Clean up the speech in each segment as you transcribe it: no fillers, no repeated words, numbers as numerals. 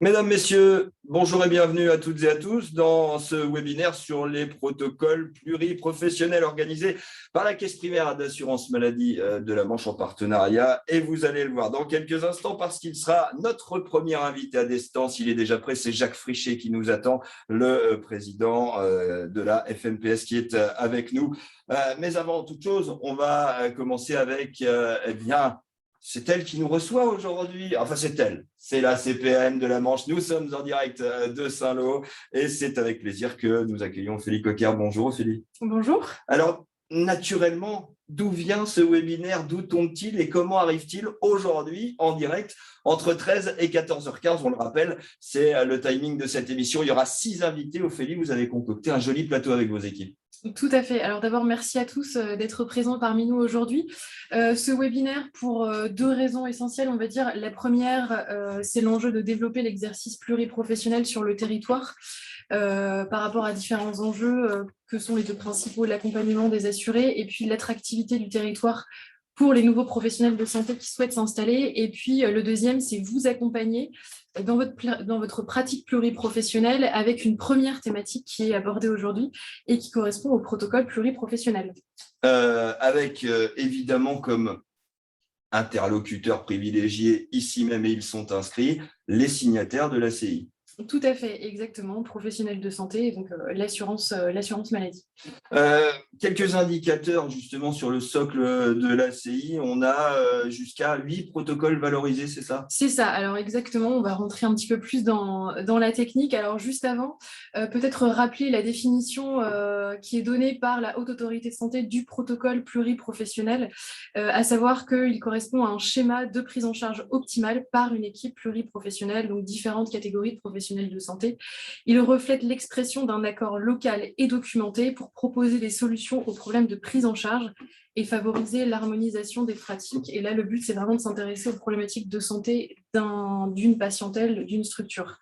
Mesdames, Messieurs, bonjour et bienvenue à toutes et à tous dans ce webinaire sur les protocoles pluriprofessionnels organisés par la Caisse primaire d'assurance maladie de la Manche en partenariat. Et vous allez le voir dans quelques instants parce qu'il sera notre premier invité à distance. Il est déjà prêt, c'est Jacques Frichet qui nous attend, le président de la FNPS qui est avec nous. Mais avant toute chose, on va commencer avec c'est elle qui nous reçoit aujourd'hui. Enfin, c'est elle. C'est la CPAM de la Manche. Nous sommes en direct de Saint-Lô et c'est avec plaisir que nous accueillons Ophélie Coquer. Bonjour Ophélie. Bonjour. Alors, naturellement, d'où vient ce webinaire? D'où tombe-t-il et comment arrive-t-il aujourd'hui en direct entre 13 et 14h15? On le rappelle, c'est le timing de cette émission. Il y aura 6 invités. Ophélie, vous avez concocté un joli plateau avec vos équipes. Tout à fait. Alors d'abord, merci à tous d'être présents parmi nous aujourd'hui. Ce webinaire pour deux raisons essentielles, on va dire. La première, c'est l'enjeu de développer l'exercice pluriprofessionnel sur le territoire par rapport à différents enjeux que sont les deux principaux, l'accompagnement des assurés et puis l'attractivité du territoire pour les nouveaux professionnels de santé qui souhaitent s'installer. Et puis le deuxième, c'est vous accompagner dans votre pratique pluriprofessionnelle avec une première thématique qui est abordée aujourd'hui et qui correspond au protocole pluriprofessionnel. Avec évidemment comme interlocuteurs privilégiés ici même, et ils sont inscrits, les signataires de l'ACI. Tout à fait, exactement, professionnels de santé, donc l'assurance maladie. Quelques indicateurs justement sur le socle de l'ACI. On a jusqu'à 8 protocoles valorisés, c'est ça? C'est ça, alors exactement, on va rentrer un petit peu plus dans la technique. Alors juste avant, peut-être rappeler la définition qui est donnée par la Haute Autorité de Santé du protocole pluriprofessionnel, à savoir qu'il correspond à un schéma de prise en charge optimale par une équipe pluriprofessionnelle, donc différentes catégories de professionnels de santé. Il reflète l'expression d'un accord local et documenté pour proposer des solutions aux problèmes de prise en charge et favoriser l'harmonisation des pratiques. Et là, le but, c'est vraiment de s'intéresser aux problématiques de santé d'une patientèle, d'une structure.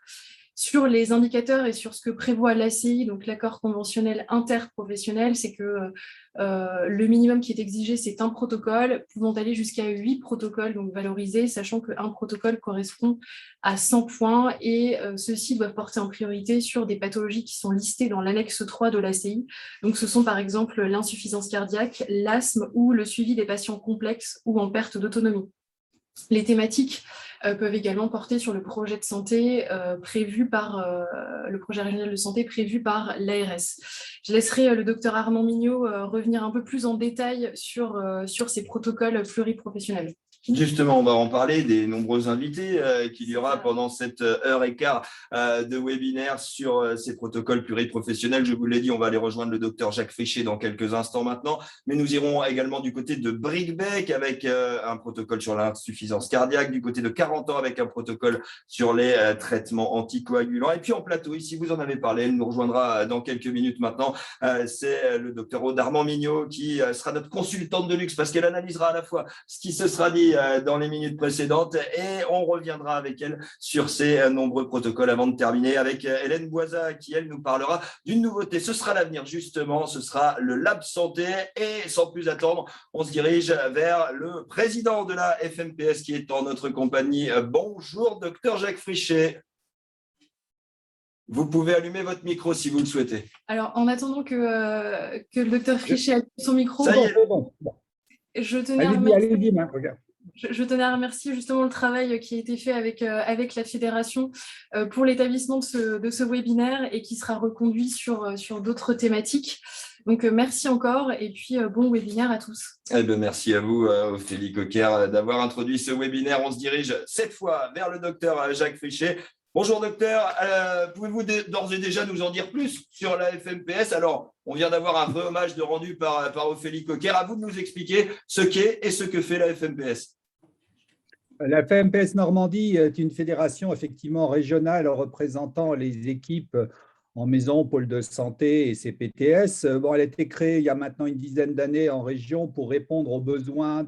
Sur les indicateurs et sur ce que prévoit l'ACI, donc l'accord conventionnel interprofessionnel, c'est que le minimum qui est exigé, c'est un protocole, pouvant aller jusqu'à 8 protocoles donc valorisés, sachant qu'un protocole correspond à 100 points et ceux-ci doivent porter en priorité sur des pathologies qui sont listées dans l'annexe 3 de l'ACI. Donc ce sont par exemple l'insuffisance cardiaque, l'asthme ou le suivi des patients complexes ou en perte d'autonomie. Les thématiques peuvent également porter sur le projet de santé prévu par le projet régional de santé prévu par l'ARS. Je laisserai le docteur Armand Mignot revenir un peu plus en détail sur ces protocoles pluriprofessionnels. Justement, on va en parler des nombreux invités qu'il y aura pendant cette heure et quart de webinaire sur ces protocoles pluriprofessionnels. Je vous l'ai dit, on va aller rejoindre le docteur Jacques Frichet dans quelques instants maintenant, mais nous irons également du côté de Bricbec avec un protocole sur l'insuffisance cardiaque, du côté de 40 ans avec un protocole sur les traitements anticoagulants. Et puis en plateau, ici, vous en avez parlé, elle nous rejoindra dans quelques minutes maintenant. C'est le docteur Aude Armand Mignot qui sera notre consultante de luxe parce qu'elle analysera à la fois ce qui se sera dit dans les minutes précédentes et on reviendra avec elle sur ces nombreux protocoles avant de terminer avec Hélène Boisa qui, elle, nous parlera d'une nouveauté. Ce sera l'avenir, justement, ce sera le Lab Santé et sans plus attendre, on se dirige vers le président de la FNPS qui est en notre compagnie. Bonjour, docteur Jacques Frichet. Vous pouvez allumer votre micro si vous le souhaitez. Alors, en attendant que le docteur Frichet allume son micro, ça y est. Je tenais à remercier justement le travail qui a été fait avec la fédération pour l'établissement de ce webinaire et qui sera reconduit sur d'autres thématiques. Donc, merci encore et puis bon webinaire à tous. Merci à vous, Ophélie Coquer, d'avoir introduit ce webinaire. On se dirige cette fois vers le docteur Jacques Frichet. Bonjour docteur, pouvez-vous d'ores et déjà nous en dire plus sur la FNPS? Alors, on vient d'avoir un vrai hommage rendu par Ophélie Coquer. À vous de nous expliquer ce qu'est et ce que fait la FNPS. La FNPS Normandie est une fédération effectivement régionale représentant les équipes en maison, pôle de santé et CPTS. Elle a été créée il y a maintenant une dizaine d'années en région pour répondre aux besoins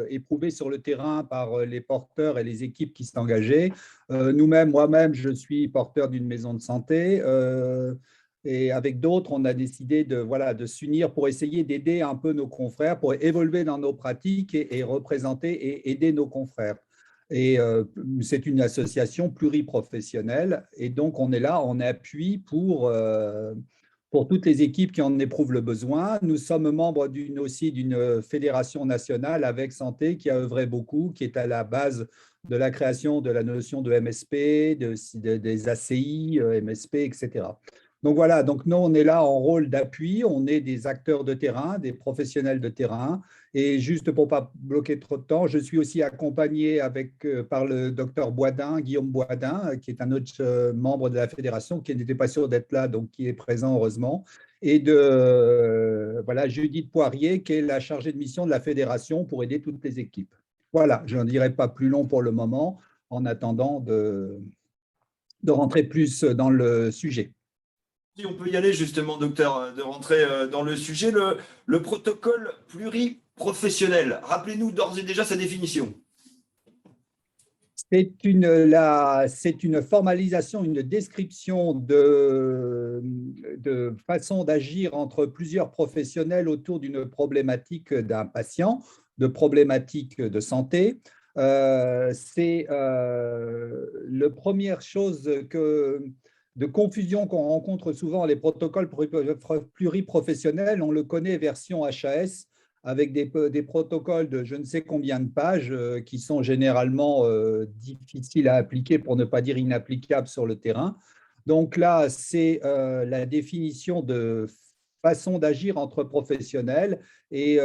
éprouvés sur le terrain par les porteurs et les équipes qui s'engageaient. Moi-même, je suis porteur d'une maison de santé. Et avec d'autres, on a décidé de s'unir pour essayer d'aider un peu nos confrères, pour évoluer dans nos pratiques et représenter et aider nos confrères. Et c'est une association pluriprofessionnelle. Et donc, on est là en appui pour toutes les équipes qui en éprouvent le besoin. Nous sommes membres aussi d'une fédération nationale avec santé qui a œuvré beaucoup, qui est à la base de la création de la notion de MSP, des ACI, MSP, etc. Donc voilà, donc nous, on est là en rôle d'appui, on est des acteurs de terrain, des professionnels de terrain. Et juste pour ne pas bloquer trop de temps, je suis aussi accompagné par le docteur Boisdin, Guillaume Boisdin, qui est un autre membre de la fédération, qui n'était pas sûr d'être là, donc qui est présent heureusement, et de voilà, Judith Poirier, qui est la chargée de mission de la fédération pour aider toutes les équipes. Voilà, je n'en dirai pas plus long pour le moment, en attendant de rentrer plus dans le sujet. Si on peut y aller justement, docteur, de rentrer dans le sujet, le protocole pluriprofessionnel. Rappelez-nous d'ores et déjà sa définition. C'est une formalisation, une description de façon d'agir entre plusieurs professionnels autour d'une problématique d'un patient, de problématiques de santé. C'est la première chose de confusion qu'on rencontre souvent, les protocoles pluriprofessionnels. On le connaît version HAS, avec des protocoles de je ne sais combien de pages qui sont généralement difficiles à appliquer, pour ne pas dire inapplicables sur le terrain. Donc là, c'est la définition de façon d'agir entre professionnels. Et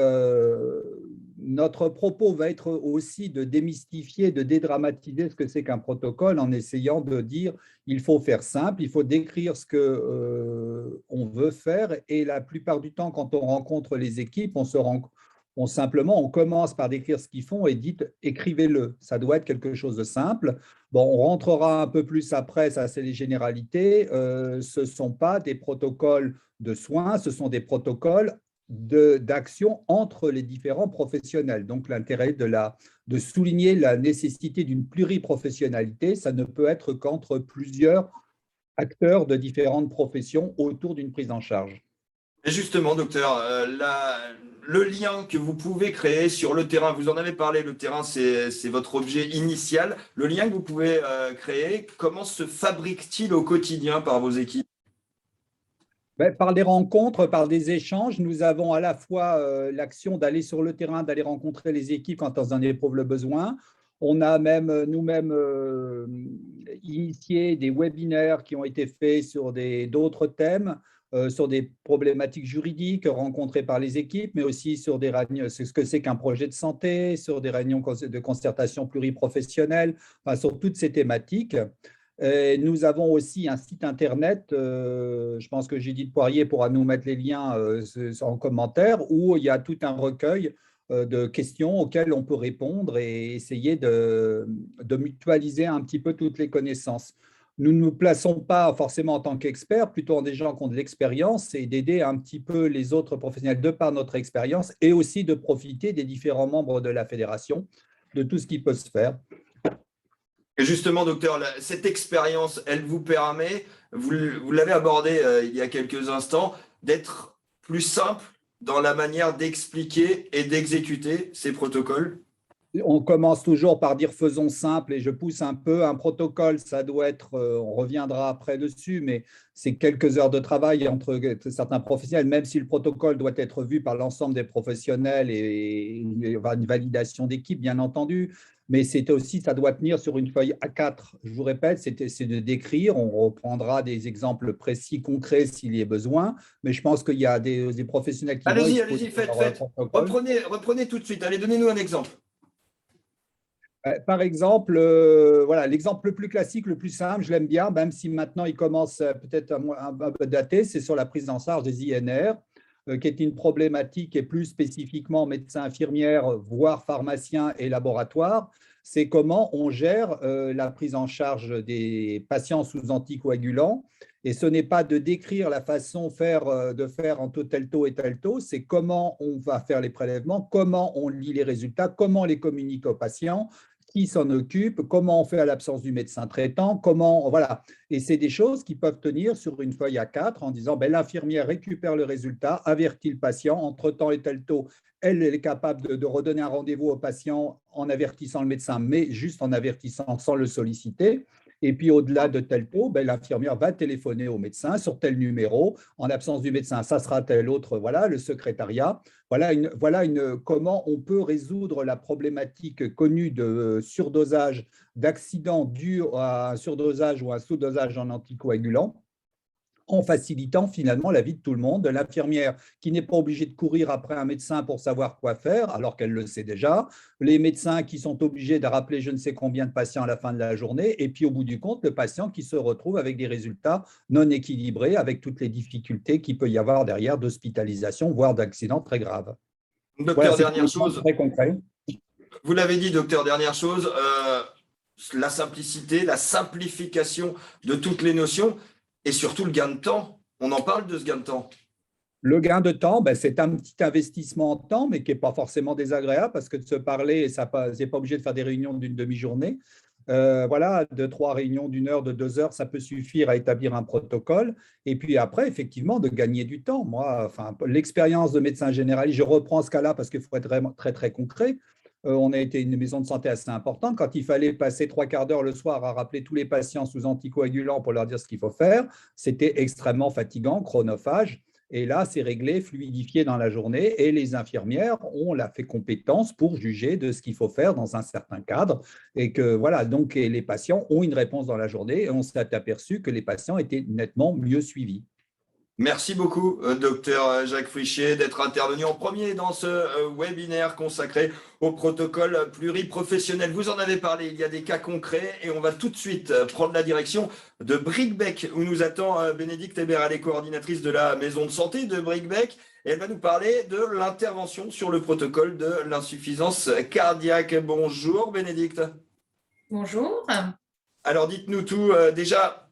notre propos va être aussi de démystifier, de dédramatiser ce que c'est qu'un protocole, en essayant de dire il faut faire simple, il faut décrire ce qu'on veut faire. Et la plupart du temps, quand on rencontre les équipes, on commence par décrire ce qu'ils font et dit écrivez-le. Ça doit être quelque chose de simple. Bon, on rentrera un peu plus après, ça c'est les généralités. Ce ne sont pas des protocoles de soins, ce sont des protocoles d'action entre les différents professionnels. Donc, l'intérêt de souligner la nécessité d'une pluriprofessionnalité, ça ne peut être qu'entre plusieurs acteurs de différentes professions autour d'une prise en charge. Et justement, docteur, le lien que vous pouvez créer sur le terrain, vous en avez parlé, le terrain, c'est votre objet initial. Le lien que vous pouvez créer, comment se fabrique-t-il au quotidien par vos équipes? Par des rencontres, par des échanges, nous avons à la fois l'action d'aller sur le terrain, d'aller rencontrer les équipes quand elles en éprouvent le besoin. On a même nous-mêmes initié des webinaires qui ont été faits sur d'autres thèmes, sur des problématiques juridiques rencontrées par les équipes, mais aussi sur ce que c'est qu'un projet de santé, sur des réunions de concertation pluriprofessionnelle, enfin, sur toutes ces thématiques. Nous avons aussi un site internet, je pense que Judith Poirier pourra nous mettre les liens en commentaire, où il y a tout un recueil de questions auxquelles on peut répondre et essayer de mutualiser un petit peu toutes les connaissances. Nous ne nous plaçons pas forcément en tant qu'experts, plutôt en des gens qui ont de l'expérience, et d'aider un petit peu les autres professionnels de par notre expérience, et aussi de profiter des différents membres de la fédération, de tout ce qui peut se faire. Et justement, docteur, cette expérience, elle vous permet, vous l'avez abordé il y a quelques instants, d'être plus simple dans la manière d'expliquer et d'exécuter ces protocoles? On commence toujours par dire faisons simple, et je pousse un peu. Un protocole, ça doit être, on reviendra après dessus, mais c'est quelques heures de travail entre certains professionnels, même si le protocole doit être vu par l'ensemble des professionnels et il y aura une validation d'équipe, bien entendu. Mais c'est aussi, ça doit tenir sur une feuille A4. Je vous répète, c'est de décrire. On reprendra des exemples précis, concrets s'il y a besoin. Mais je pense qu'il y a des professionnels qui allez-y, faites. Reprenez tout de suite. Allez, donnez-nous un exemple. Par exemple, voilà, l'exemple le plus classique, le plus simple, je l'aime bien, même si maintenant il commence peut-être un peu daté, c'est sur la prise en charge des INR, qui est une problématique et plus spécifiquement médecins, infirmières, voire pharmaciens et laboratoires. C'est comment on gère la prise en charge des patients sous anticoagulants. Et ce n'est pas de décrire la façon de faire en tel taux et tel taux, c'est comment on va faire les prélèvements, comment on lit les résultats, comment on les communique aux patients, qui s'en occupe, comment on fait à l'absence du médecin traitant, comment, voilà. Et c'est des choses qui peuvent tenir sur une feuille A4 en disant l'infirmière récupère le résultat, avertit le patient, entre-temps et tel taux, elle est capable de redonner un rendez-vous au patient en avertissant le médecin, mais juste en avertissant sans le solliciter. Et puis, au-delà de tel taux, l'infirmière va téléphoner au médecin sur tel numéro. En absence du médecin, ça sera tel autre, voilà, le secrétariat. Voilà comment on peut résoudre la problématique connue de surdosage, d'accident dû à un surdosage ou un sous-dosage en anticoagulants, en facilitant finalement la vie de tout le monde, de l'infirmière qui n'est pas obligée de courir après un médecin pour savoir quoi faire, alors qu'elle le sait déjà, les médecins qui sont obligés de rappeler je ne sais combien de patients à la fin de la journée, et puis au bout du compte, le patient qui se retrouve avec des résultats non équilibrés, avec toutes les difficultés qu'il peut y avoir derrière d'hospitalisation, voire d'accidents très graves. Docteur, Voilà, c'est dernière chose, très concret. vous l'avez dit, docteur, dernière chose, la simplicité, la simplification de toutes les notions et surtout le gain de temps. On en parle de ce gain de temps. Le gain de temps, c'est un petit investissement en temps, mais qui n'est pas forcément désagréable parce que de se parler, vous n'êtes pas obligé de faire des réunions d'une demi-journée. Voilà, 2-3 réunions d'1 heure, de 2 heures, ça peut suffire à établir un protocole. Et puis après, effectivement, de gagner du temps. Moi, enfin, l'expérience de médecin généraliste, je reprends ce cas-là parce qu'il faut être vraiment très, très concret. On a été une maison de santé assez importante. Quand il fallait passer 3/4 d'heure le soir à rappeler tous les patients sous anticoagulants pour leur dire ce qu'il faut faire, c'était extrêmement fatigant, chronophage. Et là, c'est réglé, fluidifié dans la journée et les infirmières ont la fait compétence pour juger de ce qu'il faut faire dans un certain cadre. Et que voilà, donc les patients ont une réponse dans la journée et on s'est aperçu que les patients étaient nettement mieux suivis. Merci beaucoup, docteur Jacques Frichier, d'être intervenu en premier dans ce webinaire consacré au protocole pluriprofessionnel. Vous en avez parlé, il y a des cas concrets et on va tout de suite prendre la direction de Bricbec, où nous attend Bénédicte Hébert, elle est coordinatrice de la maison de santé de Bricbec. Et elle va nous parler de l'intervention sur le protocole de l'insuffisance cardiaque. Bonjour Bénédicte. Bonjour. Alors dites-nous tout, déjà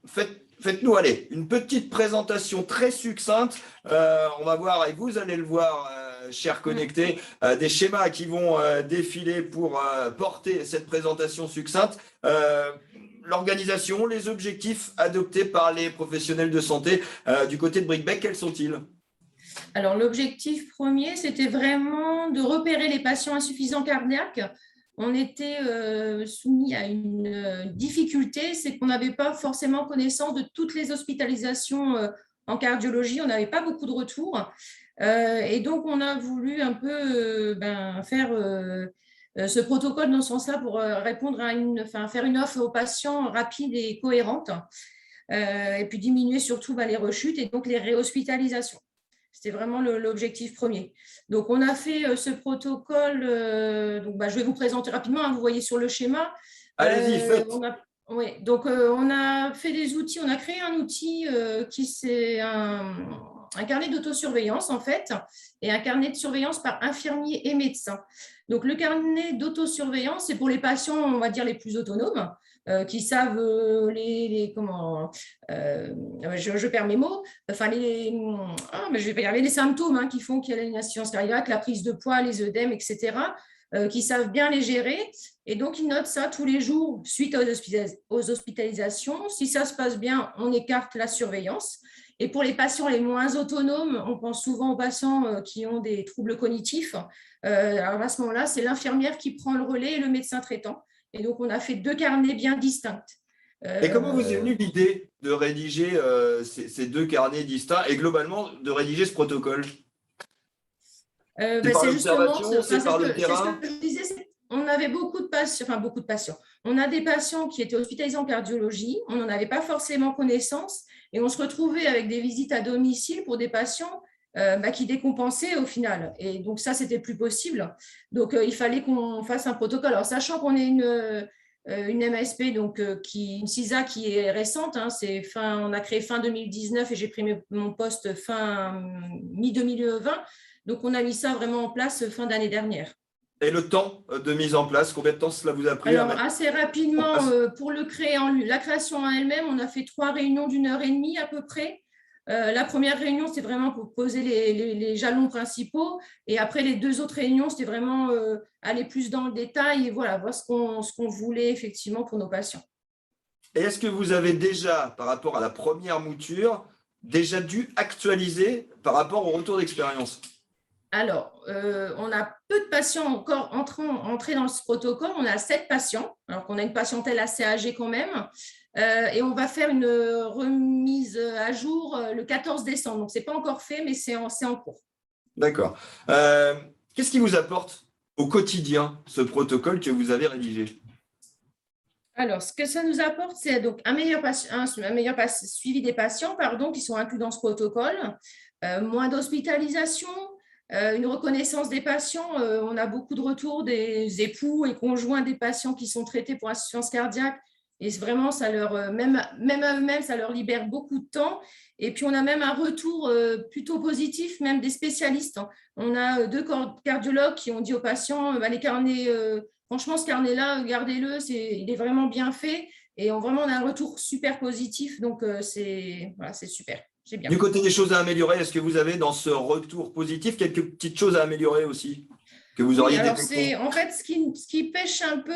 faites-nous aller une petite présentation très succincte. On va voir, et vous allez le voir, chers connectés, des schémas qui vont défiler pour porter cette présentation succincte. L'organisation, les objectifs adoptés par les professionnels de santé du côté de Bricbec, quels sont-ils ? Alors, l'objectif premier, c'était vraiment de repérer les patients insuffisants cardiaques. On était soumis à une difficulté, c'est qu'on n'avait pas forcément connaissance de toutes les hospitalisations en cardiologie, on n'avait pas beaucoup de retours. Et donc, on a voulu un peu faire ce protocole dans ce sens-là pour répondre à faire une offre aux patients rapide et cohérente, et puis diminuer surtout les rechutes et donc les réhospitalisations. C'était vraiment l'objectif premier. Donc, on a fait ce protocole. Je vais vous présenter rapidement. Vous voyez sur le schéma. Allez-y, faites. Donc, on a fait des outils. On a créé un outil qui c'est un carnet d'autosurveillance, en fait, et un carnet de surveillance par infirmier et médecin. Donc, le carnet d'autosurveillance, c'est pour les patients, on va dire, les plus autonomes, qui savent je perds mes mots, je vais pas y arriver, les symptômes qui font qu'il y a une insuffisance cardiaque, la prise de poids, les œdèmes, etc., qui savent bien les gérer. Et donc, ils notent ça tous les jours suite aux hospitalisations. Si ça se passe bien, on écarte la surveillance. Et pour les patients les moins autonomes, on pense souvent aux patients qui ont des troubles cognitifs. Alors à ce moment-là, c'est l'infirmière qui prend le relais et le médecin traitant. Et donc, on a fait 2 carnets bien distincts. Et comment vous est venue l'idée de rédiger ces 2 carnets distincts et globalement de rédiger ce protocole ? C'est justement c'est par le terrain. Ce que je disais, on avait beaucoup de patients. On a des patients qui étaient hospitalisés en cardiologie, on n'en avait pas forcément connaissance et on se retrouvait avec des visites à domicile pour des patients qui décompensaient au final. Et donc, ça, c'était plus possible. Donc, il fallait qu'on fasse un protocole. Alors, sachant qu'on est une MSP, donc une CISA qui est récente, on a créé fin 2019 et j'ai pris mon poste mi-2020. Donc, on a mis ça vraiment en place fin d'année dernière. Et le temps de mise en place, combien de temps cela vous a pris? Alors, assez rapidement, pour la création en elle-même, on a fait 3 réunions d'1 heure et demie à peu près. La première réunion, c'était vraiment pour poser les jalons principaux. Et après, les 2 autres réunions, c'était vraiment aller plus dans le détail et voilà, voir ce qu'on voulait effectivement pour nos patients. Et est-ce que vous avez déjà, par rapport à la première mouture, déjà dû actualiser par rapport au retour d'expérience? Alors, on a peu de patients encore entrés dans ce protocole. On a 7 patients, alors qu'on a une patientèle assez âgée quand même. Et on va faire une remise à jour le 14 décembre. Donc, ce n'est pas encore fait, mais c'est en cours. D'accord. Qu'est-ce qui vous apporte au quotidien ce protocole que vous avez rédigé? Alors, ce que ça nous apporte, c'est donc un meilleur suivi des patients qui sont inclus dans ce protocole, moins d'hospitalisation, une reconnaissance des patients. On a beaucoup de retours des époux et conjoints des patients qui sont traités pour insuffisance cardiaque. Et vraiment, ça leur, même à eux-mêmes, ça leur libère beaucoup de temps. Et puis, on a même un retour plutôt positif, même des spécialistes. On a 2 cardiologues qui ont dit aux patients, les carnets, franchement, ce carnet-là, gardez-le, il est vraiment bien fait. Et on a un retour super positif. Donc, c'est super. C'est bien. Du côté des choses à améliorer, est-ce que vous avez dans ce retour positif quelques petites choses à améliorer aussi que vous auriez détectées? En fait, ce qui pêche un peu,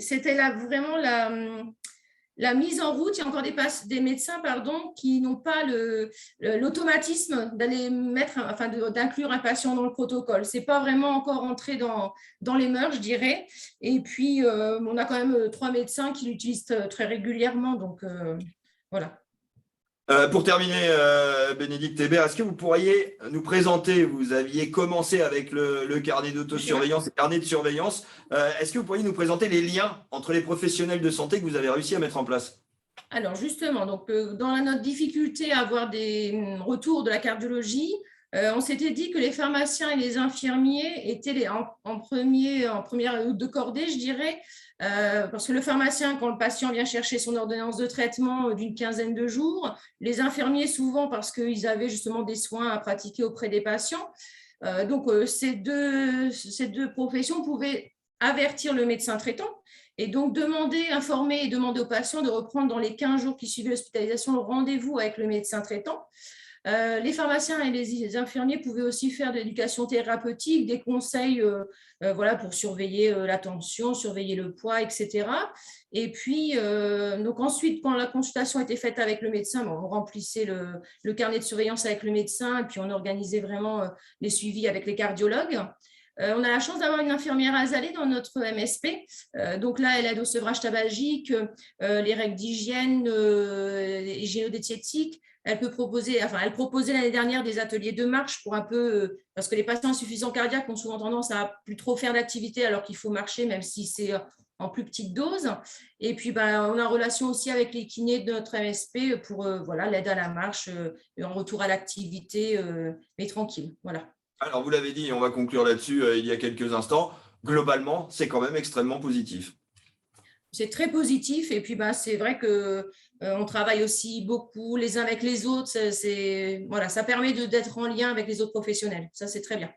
c'était vraiment la mise en route. Il y a encore des médecins qui n'ont pas l'automatisme d'aller d'inclure un patient dans le protocole. Ce n'est pas vraiment encore entré dans les mœurs, je dirais. Et puis, on a quand même 3 médecins qui l'utilisent très régulièrement. Donc, voilà. Pour terminer, Bénédicte Hébert, est-ce que vous pourriez nous présenter, vous aviez commencé avec le carnet d'autosurveillance et carnet de surveillance, est-ce que vous pourriez nous présenter les liens entre les professionnels de santé que vous avez réussi à mettre en place? Alors justement, donc, dans notre difficulté à avoir des retours de la cardiologie, on s'était dit que les pharmaciens et les infirmiers étaient en première de cordée, je dirais, parce que le pharmacien, quand le patient vient chercher son ordonnance de traitement d'une quinzaine de jours, les infirmiers souvent parce qu'ils avaient justement des soins à pratiquer auprès des patients. Donc, ces deux professions pouvaient avertir le médecin traitant et donc informer et demander aux patients de reprendre dans les 15 jours qui suivaient l'hospitalisation le rendez-vous avec le médecin traitant. Les pharmaciens et les infirmiers pouvaient aussi faire de l'éducation thérapeutique, des conseils pour surveiller la tension, surveiller le poids, etc. Et puis, donc ensuite, quand la consultation était faite avec le médecin, on remplissait le carnet de surveillance avec le médecin et puis on organisait vraiment les suivis avec les cardiologues. On a la chance d'avoir une infirmière azalée dans notre MSP. Donc là, elle aide au sevrage tabagique, les règles d'hygiène, hygiéno-diététique. Elle proposait l'année dernière des ateliers de marche pour un peu, parce que les patients insuffisants cardiaques ont souvent tendance à plus trop faire d'activité alors qu'il faut marcher, même si c'est en plus petite dose. Et puis, on a en relation aussi avec les kinés de notre MSP pour l'aide à la marche, en retour à l'activité, mais tranquille. Voilà. Alors, vous l'avez dit, on va conclure là-dessus il y a quelques instants. Globalement, c'est quand même extrêmement positif. C'est très positif et puis c'est vrai que on travaille aussi beaucoup les uns avec les autres. Ça permet d'être en lien avec les autres professionnels. Ça, c'est très bien.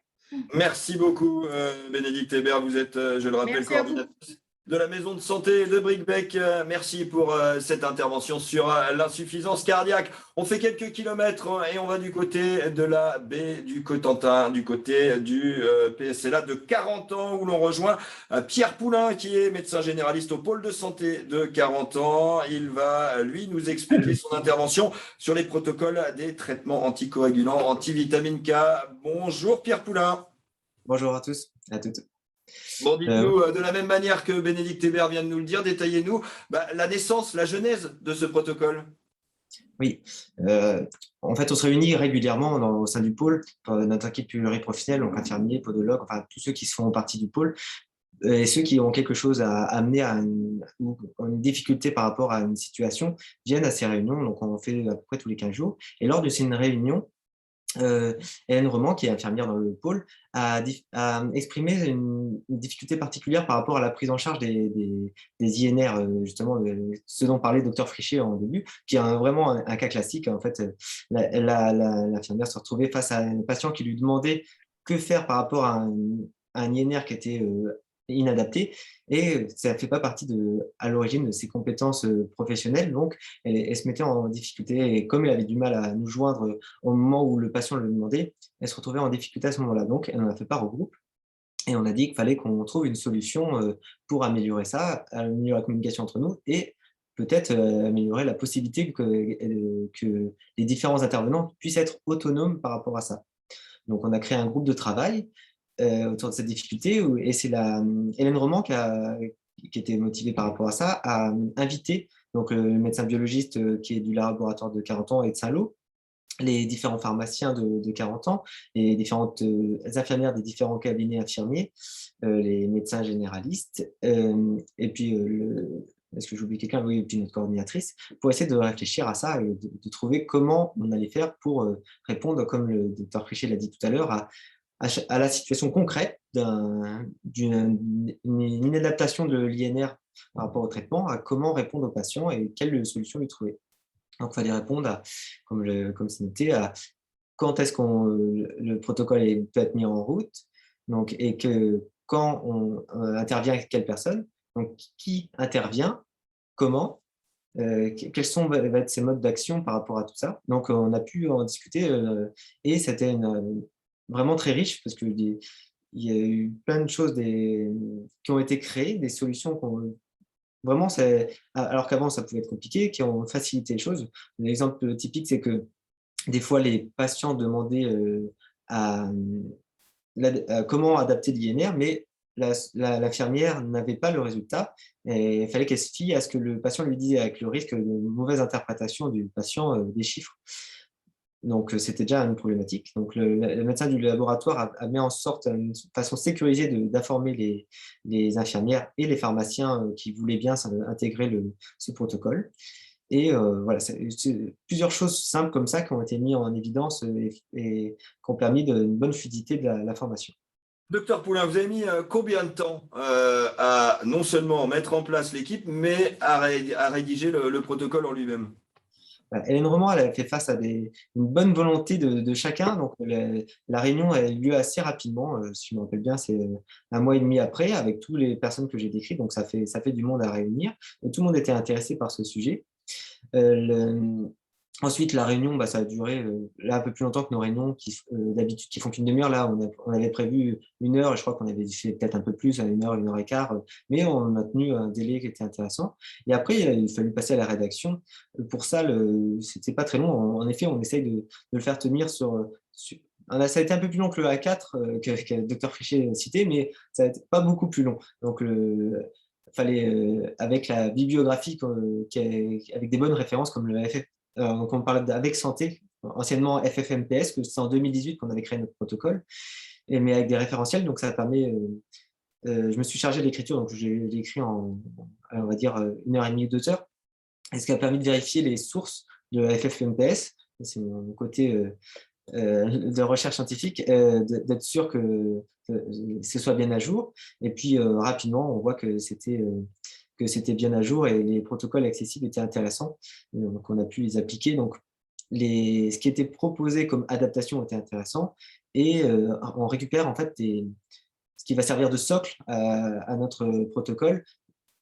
Merci beaucoup, Bénédicte Hébert. Vous êtes, je le rappelle, coordinatrice de la maison de santé de Bricbec. Merci pour cette intervention sur l'insuffisance cardiaque. On fait quelques kilomètres et on va du côté de la baie du Cotentin, du côté du PSLA de 40 ans, où l'on rejoint Pierre Poulain, qui est médecin généraliste au pôle de santé de 40 ans. Il va, lui, nous expliquer son intervention sur les protocoles des traitements anticoagulants, antivitamine K. Bonjour Pierre Poulain. Bonjour à tous et à toutes. Bon, dites-nous, de la même manière que Bénédicte Hébert vient de nous le dire, détaillez-nous la naissance, la genèse de ce protocole. Oui, en fait, on se réunit régulièrement au sein du pôle, notre équipe pluriprofessionnelle, donc infirmiers, podologues, enfin tous ceux qui font partie du pôle, et ceux qui ont quelque chose à amener ou une difficulté par rapport à une situation, viennent à ces réunions, donc on fait à peu près tous les 15 jours. Et lors de ces réunions, Hélène Roman, qui est infirmière dans le pôle, a exprimé une difficulté particulière par rapport à la prise en charge des INR, justement, ce dont parlait Dr Frichet en début, qui est vraiment un cas classique. En fait, l'infirmière se retrouvait face à un patient qui lui demandait que faire par rapport à un INR qui était inadaptée et ça ne fait pas partie à l'origine de ses compétences professionnelles. Donc, elle se mettait en difficulté et comme elle avait du mal à nous joindre au moment où le patient le demandait, elle se retrouvait en difficulté à ce moment-là. Donc, elle en a fait part au groupe et on a dit qu'il fallait qu'on trouve une solution pour améliorer ça, améliorer la communication entre nous et peut-être améliorer la possibilité que les différents intervenants puissent être autonomes par rapport à ça. Donc, on a créé un groupe de travail autour de cette difficulté et c'est Hélène Roman qui était motivée par rapport à ça, a invité donc, le médecin biologiste qui est du laboratoire de 40 ans et de Saint-Lô, les différents pharmaciens de 40 ans et différentes infirmières des différents cabinets infirmiers, les médecins généralistes, et puis est-ce que j'oublie quelqu'un? Oui, et puis notre coordinatrice, pour essayer de réfléchir à ça et de trouver comment on allait faire pour répondre, comme le docteur Frichet l'a dit tout à l'heure, à la situation concrète d'une inadaptation de l'INR par rapport au traitement, à comment répondre aux patients et quelle solution lui trouver. Donc, il fallait répondre, comme c'est noté, à quand est-ce que le protocole peut être mis en route, donc, et quand on intervient avec quelle personne, donc qui intervient, comment, quels vont être ses modes d'action par rapport à tout ça. Donc, on a pu en discuter et c'était vraiment très riche parce qu'il y a eu plein de choses qui ont été créées, des solutions vraiment, alors qu'avant, ça pouvait être compliqué, qui ont facilité les choses. L'exemple typique, c'est que des fois, les patients demandaient comment adapter l'INR, mais l'infirmière n'avait pas le résultat et il fallait qu'elle se fie à ce que le patient lui disait avec le risque de mauvaise interprétation du patient des chiffres. Donc, c'était déjà une problématique. Donc, le médecin du laboratoire a mis en sorte une façon sécurisée d'informer les infirmières et les pharmaciens qui voulaient bien intégrer ce protocole. Et voilà, c'est plusieurs choses simples comme ça qui ont été mises en évidence et qui ont permis une bonne fluidité de la formation. Docteur Poulain, vous avez mis combien de temps à non seulement mettre en place l'équipe, mais à rédiger le protocole en lui-même? Hélène Roman, elle a fait face à une bonne volonté de chacun. Donc, la réunion a eu lieu assez rapidement. Si je me rappelle bien, c'est 1 mois et demi après, avec toutes les personnes que j'ai décrites. Donc, ça fait du monde à réunir. Et tout le monde était intéressé par ce sujet. Ensuite, la réunion, ça a duré là, un peu plus longtemps que nos réunions d'habitude qui font qu'une demi-heure. Là, on avait prévu 1 heure et je crois qu'on avait fait peut-être un peu plus, à 1 heure et quart, mais on a tenu un délai qui était intéressant. Et après, il fallu passer à la rédaction. Pour ça, c'était pas très long. En effet, on essaye de le faire tenir sur ça a été un peu plus long que le A4 que le docteur Frichet citait, mais ça n'a été pas beaucoup plus long. Donc, fallait, avec la bibliographie, avec des bonnes références comme le FF. Donc, on parle d'Avec Santé, anciennement FFMPS, que c'est en 2018 qu'on avait créé notre protocole, mais avec des référentiels. Donc, ça permet. Je me suis chargé de l'écriture, donc je l'ai écrit on va dire, 1 heure et demie, 2 heures. Et ce qui a permis de vérifier les sources de FFMPS. C'est mon côté de recherche scientifique, d'être sûr que ce soit bien à jour. Et puis, rapidement, on voit que c'était bien à jour et les protocoles accessibles étaient intéressants. Donc, on a pu les appliquer. Donc, ce qui était proposé comme adaptation était intéressant et on récupère en fait ce qui va servir de socle à notre protocole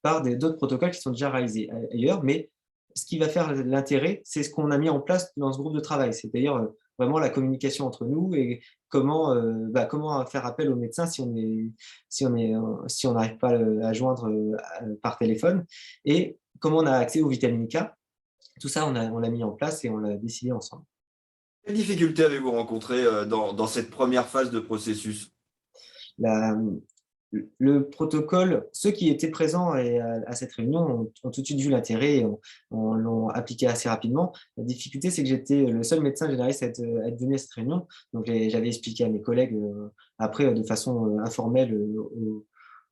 par d'autres protocoles qui sont déjà réalisés ailleurs. Mais ce qui va faire l'intérêt, c'est ce qu'on a mis en place dans ce groupe de travail, c'est-à-dire vraiment la communication entre nous et comment faire appel aux médecins si on n'arrive pas à joindre par téléphone et comment on a accès aux vitamines K. Tout ça, on l'a mis en place et on l'a décidé ensemble. Quelles difficultés avez-vous rencontrées dans cette première phase de processus? Le protocole, ceux qui étaient présents à cette réunion ont tout de suite vu l'intérêt et l'ont appliqué assez rapidement. La difficulté, c'est que j'étais le seul médecin généraliste à être venu à cette réunion. Donc, j'avais expliqué à mes collègues après de façon informelle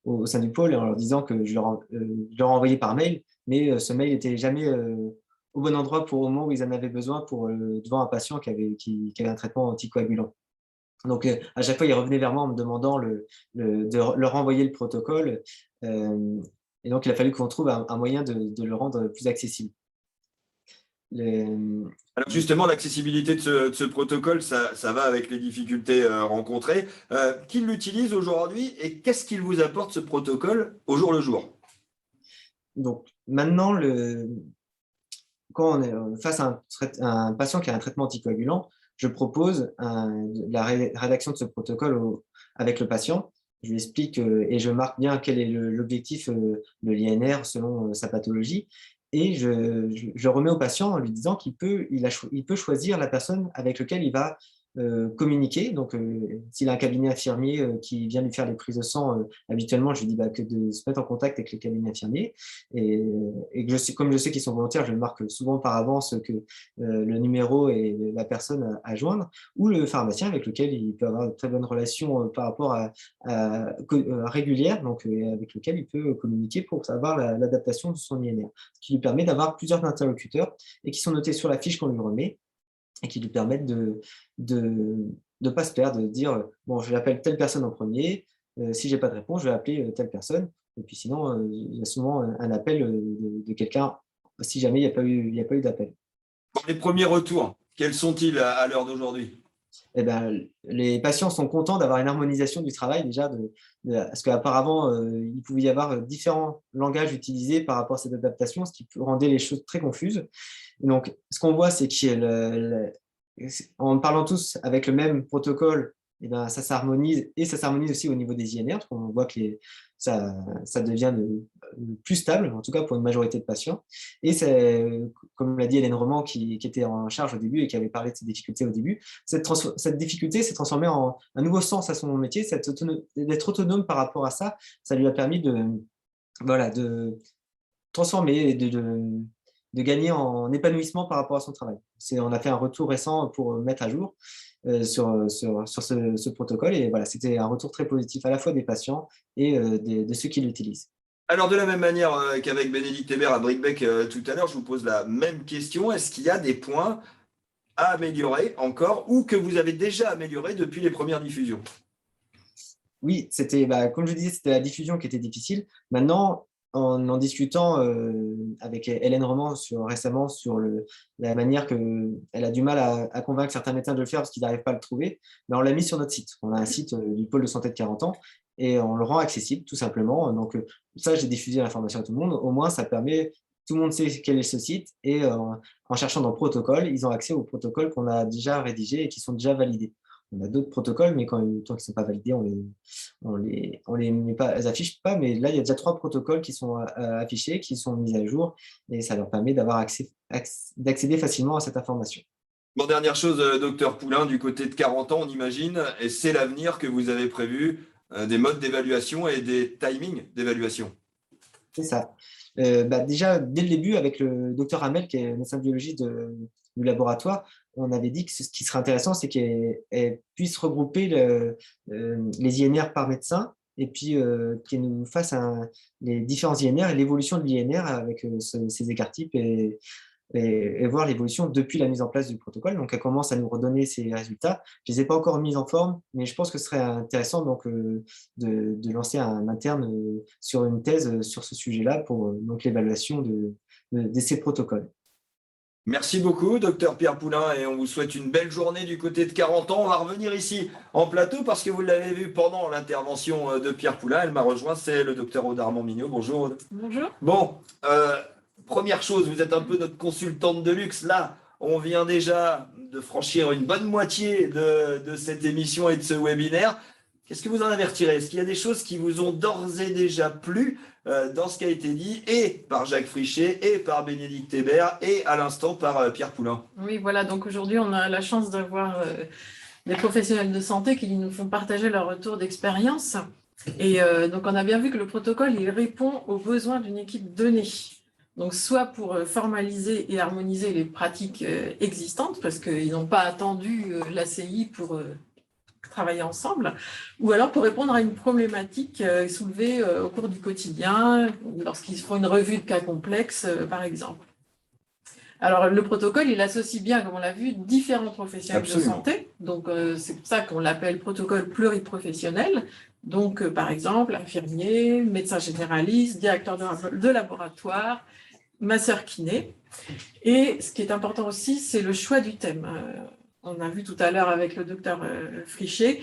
au sein du pôle en leur disant que je leur envoyais par mail, mais ce mail n'était jamais au bon endroit pour au moment où ils en avaient besoin devant un patient qui avait un traitement anticoagulant. Donc, à chaque fois, ils revenaient vers moi en me demandant de leur envoyer le protocole. Et donc, il a fallu qu'on trouve un moyen de le rendre plus accessible. Alors justement, l'accessibilité de ce protocole, ça va avec les difficultés rencontrées. Qui l'utilise aujourd'hui et qu'est-ce qu'il vous apporte ce protocole au jour le jour? Donc maintenant, quand on est face à un patient qui a un traitement anticoagulant, je propose la rédaction de ce protocole avec le patient. Je lui explique et je marque bien quel est l'objectif de l'INR selon sa pathologie. Et je remets au patient en lui disant qu'il peut choisir la personne avec laquelle il va communiquer. Donc, s'il a un cabinet infirmier qui vient lui faire les prises de sang, habituellement, je lui dis que de se mettre en contact avec le cabinet infirmier. Et comme je sais qu'ils sont volontaires, je le marque souvent par avance que le numéro est la personne à joindre, ou le pharmacien avec lequel il peut avoir de très bonnes relations par rapport régulières, donc avec lequel il peut communiquer pour savoir l'adaptation de son INR, ce qui lui permet d'avoir plusieurs interlocuteurs et qui sont notés sur la fiche qu'on lui remet, et qui lui permettent de ne pas se perdre, de dire bon, je vais appeler telle personne en premier, si je n'ai pas de réponse, je vais appeler telle personne, et puis sinon, il y a souvent un appel de quelqu'un si jamais il n'y a pas eu d'appel. Pour les premiers retours, quels sont-ils à l'heure d'aujourd'hui? Eh ben, les patients sont contents d'avoir une harmonisation du travail déjà, parce qu'apparemment, il pouvait y avoir différents langages utilisés par rapport à cette adaptation, ce qui rendait les choses très confuses. Et donc, ce qu'on voit, c'est qu'en parlant tous avec le même protocole, eh ben, ça s'harmonise, et ça s'harmonise aussi au niveau des INR, parce qu'on voit que ça devient plus stable, en tout cas pour une majorité de patients. Et c'est, comme l'a dit Hélène Roman, qui était en charge au début et qui avait parlé de ses difficultés au début, cette difficulté s'est transformée en un nouveau sens à son métier, d'être autonome par rapport à ça. Ça lui a permis de transformer et de gagner en épanouissement par rapport à son travail. On a fait un retour récent pour mettre à jour sur ce protocole, et voilà, c'était un retour très positif à la fois des patients et de ceux qui l'utilisent. Alors, de la même manière qu'avec Bénédicte Hébert à Brickbeck tout à l'heure, je vous pose la même question. Est-ce qu'il y a des points à améliorer encore ou que vous avez déjà amélioré depuis les premières diffusions? Oui, comme je disais, c'était la diffusion qui était difficile. Maintenant, en discutant avec Hélène Roman récemment sur la manière qu'elle a du mal à convaincre certains médecins de le faire parce qu'ils n'arrivent pas à le trouver, mais on l'a mis sur notre site. On a un site du pôle de santé de 40 ans et on le rend accessible tout simplement. Donc ça, j'ai diffusé l'information à tout le monde. Au moins, ça permet, tout le monde sait quel est ce site, et en cherchant dans le protocole, ils ont accès aux protocoles qu'on a déjà rédigés et qui sont déjà validés. On a d'autres protocoles, mais tant qu'ils ne sont pas validés, on les met pas, affiche pas. Mais là, il y a déjà 3 protocoles qui sont affichés, qui sont mis à jour, et ça leur permet d'accéder facilement à cette information. Bon, dernière chose, docteur Poulain, du côté de 40 ans, on imagine, et c'est l'avenir que vous avez prévu, des modes d'évaluation et des timings d'évaluation. C'est ça. Déjà, dès le début, avec le docteur Hamel, qui est médecin biologiste du laboratoire, on avait dit que ce qui serait intéressant, c'est qu'elle puisse regrouper les INR par médecin, et puis qu'elle nous fasse les différents INR et l'évolution de l'INR avec ces écarts types, et voir l'évolution depuis la mise en place du protocole. Donc, elle commence à nous redonner ses résultats. Je ne les ai pas encore mis en forme, mais je pense que ce serait intéressant de lancer un interne sur une thèse sur ce sujet-là pour l'évaluation de ces protocoles. Merci beaucoup, docteur Pierre Poulain, et on vous souhaite une belle journée du côté de 40 ans. On va revenir ici en plateau parce que vous l'avez vu pendant l'intervention de Pierre Poulain. Elle m'a rejoint, c'est le docteur Aude Armand-Mignot. Bonjour Aude. Bonjour. Bon, première chose, vous êtes un peu notre consultante de luxe. Là, on vient déjà de franchir une bonne moitié de cette émission et de ce webinaire. Qu'est-ce que vous en avez retiré? Est-ce qu'il y a des choses qui vous ont d'ores et déjà plu dans ce qui a été dit, et par Jacques Frichet, et par Bénédicte Hébert, et à l'instant par Pierre Poulain? Oui, voilà, donc aujourd'hui, on a la chance d'avoir des professionnels de santé qui nous font partager leur retour d'expérience. Et donc, on a bien vu que le protocole, il répond aux besoins d'une équipe donnée. Donc, soit pour formaliser et harmoniser les pratiques existantes, parce qu'ils n'ont pas attendu l'ACI pour travailler ensemble, ou alors pour répondre à une problématique soulevée au cours du quotidien, lorsqu'ils font une revue de cas complexes, par exemple. Alors, le protocole, il associe bien, comme on l'a vu, différents professionnels Absolument. de santé. Donc, c'est pour ça qu'on l'appelle protocole pluriprofessionnel. Donc, par exemple, infirmier, médecin généraliste, directeur de laboratoire, masseur kiné. Et ce qui est important aussi, c'est le choix du thème. On a vu tout à l'heure avec le docteur Frichet,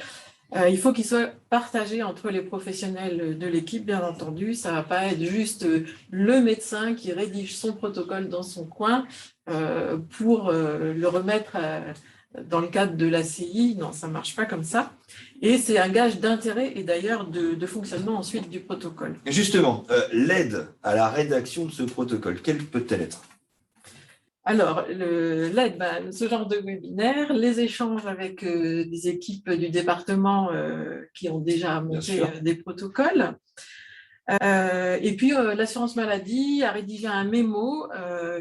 il faut qu'il soit partagé entre les professionnels de l'équipe, bien entendu. Ça ne va pas être juste le médecin qui rédige son protocole dans son coin pour le remettre dans le cadre de l'ACI. Non, ça ne marche pas comme ça. Et c'est un gage d'intérêt et d'ailleurs de fonctionnement ensuite du protocole. Justement, l'aide à la rédaction de ce protocole, quelle peut-elle être? Alors, l'aide, ce genre de webinaire, les échanges avec des équipes du département qui ont déjà monté des protocoles. Et puis, l'assurance maladie a rédigé un mémo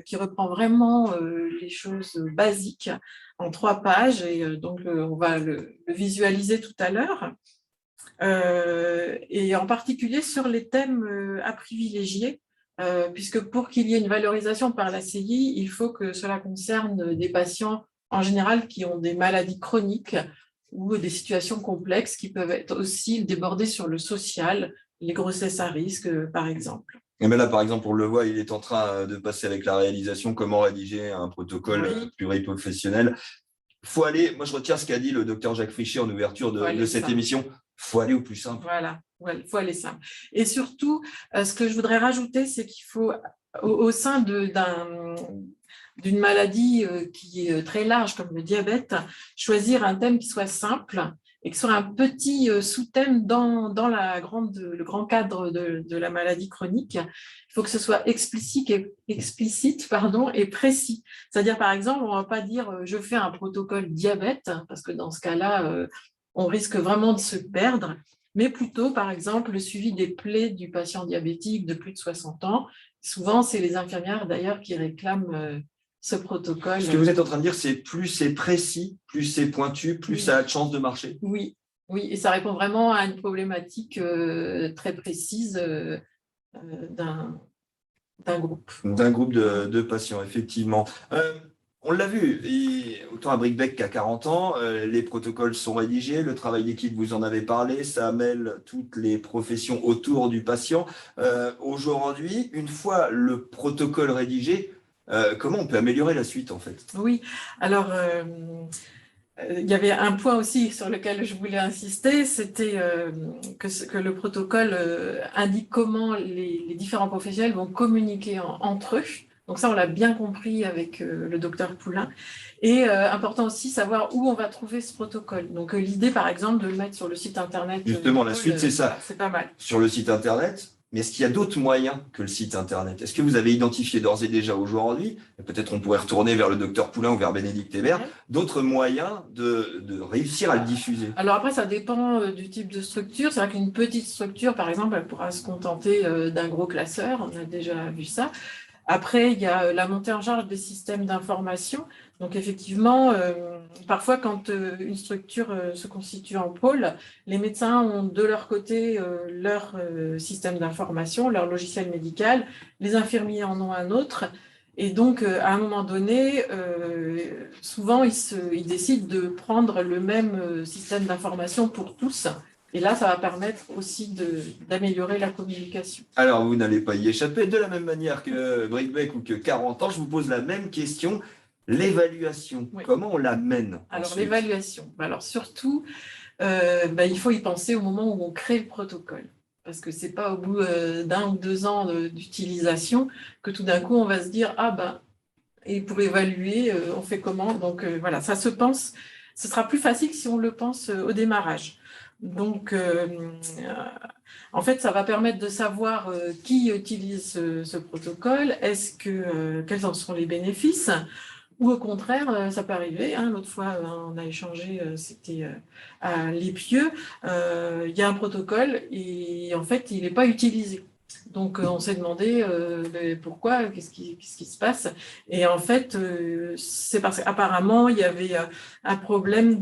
qui reprend vraiment les choses basiques en 3 pages. Et donc, on va le visualiser tout à l'heure. Et en particulier sur les thèmes à privilégier. Puisque pour qu'il y ait une valorisation par l'ACI, il faut que cela concerne des patients en général qui ont des maladies chroniques ou des situations complexes qui peuvent être aussi débordées sur le social, les grossesses à risque, par exemple. Et bien là, par exemple, on le voit, il est en train de passer avec la réalisation, comment rédiger un protocole pluriprofessionnel. Faut aller, moi je retiens ce qu'a dit le docteur Jacques Frichet en ouverture de cette émission, il faut aller au plus simple. Voilà, il faut aller simple. Et surtout, ce que je voudrais rajouter, c'est qu'il faut, au sein d'une maladie qui est très large comme le diabète, choisir un thème qui soit simple et qui soit un petit sous-thème dans le grand cadre de la maladie chronique. Il faut que ce soit explicite et précis. C'est-à-dire, par exemple, on ne va pas dire « je fais un protocole diabète », parce que dans ce cas-là, on risque vraiment de se perdre, mais plutôt, par exemple, le suivi des plaies du patient diabétique de plus de 60 ans. Souvent, c'est les infirmières, d'ailleurs, qui réclament ce protocole. Ce que vous êtes en train de dire, c'est plus c'est précis, plus c'est pointu, plus ça a de chances de marcher. Oui, et ça répond vraiment à une problématique très précise d'un groupe. D'un groupe de patients, effectivement. On l'a vu, autant à Brickbeck qu'à 40 ans, les protocoles sont rédigés, le travail d'équipe, vous en avez parlé, ça mêle toutes les professions autour du patient. Aujourd'hui, une fois le protocole rédigé, comment on peut améliorer la suite en fait? Oui, alors il y avait un point aussi sur lequel je voulais insister, c'était que le protocole indique comment les différents professionnels vont communiquer entre eux. Donc ça, on l'a bien compris avec le docteur Poulain. Et important aussi, savoir où on va trouver ce protocole. Donc l'idée, par exemple, de le mettre sur le site Internet. Justement, la suite, c'est ça. C'est pas mal. Sur le site Internet. Mais est-ce qu'il y a d'autres moyens que le site Internet? Est-ce que vous avez identifié d'ores et déjà aujourd'hui, et peut-être on pourrait retourner vers le docteur Poulain ou vers Bénédicte Hébert, d'autres moyens de réussir à le diffuser? Alors après, ça dépend du type de structure. C'est vrai qu'une petite structure, par exemple, elle pourra se contenter d'un gros classeur. On a déjà vu ça. Après, il y a la montée en charge des systèmes d'information. Donc, effectivement, parfois, quand une structure se constitue en pôle, les médecins ont de leur côté leur système d'information, leur logiciel médical. Les infirmiers en ont un autre. Et donc, à un moment donné, souvent, ils décident de prendre le même système d'information pour tous. Et là, ça va permettre aussi d'améliorer la communication. Alors, vous n'allez pas y échapper. De la même manière que Brickbeck ou que 40 ans, je vous pose la même question. L'évaluation, comment on la mène? Alors, l'évaluation. Alors, surtout, il faut y penser au moment où on crée le protocole. Parce que ce n'est pas au bout d'1 ou 2 ans d'utilisation que tout d'un coup, on va se dire « Ah, et pour évaluer, on fait comment ?» Donc, voilà, ça se pense. Ce sera plus facile si on le pense au démarrage. Donc, en fait, ça va permettre de savoir qui utilise ce protocole, quels en sont les bénéfices, ou au contraire, ça peut arriver. L'autre fois, on a échangé, c'était à l'Épieux, il y a un protocole et en fait, il n'est pas utilisé. Donc, on s'est demandé pourquoi, qu'est-ce qui se passe. Et en fait, c'est parce qu'apparemment, il y avait un problème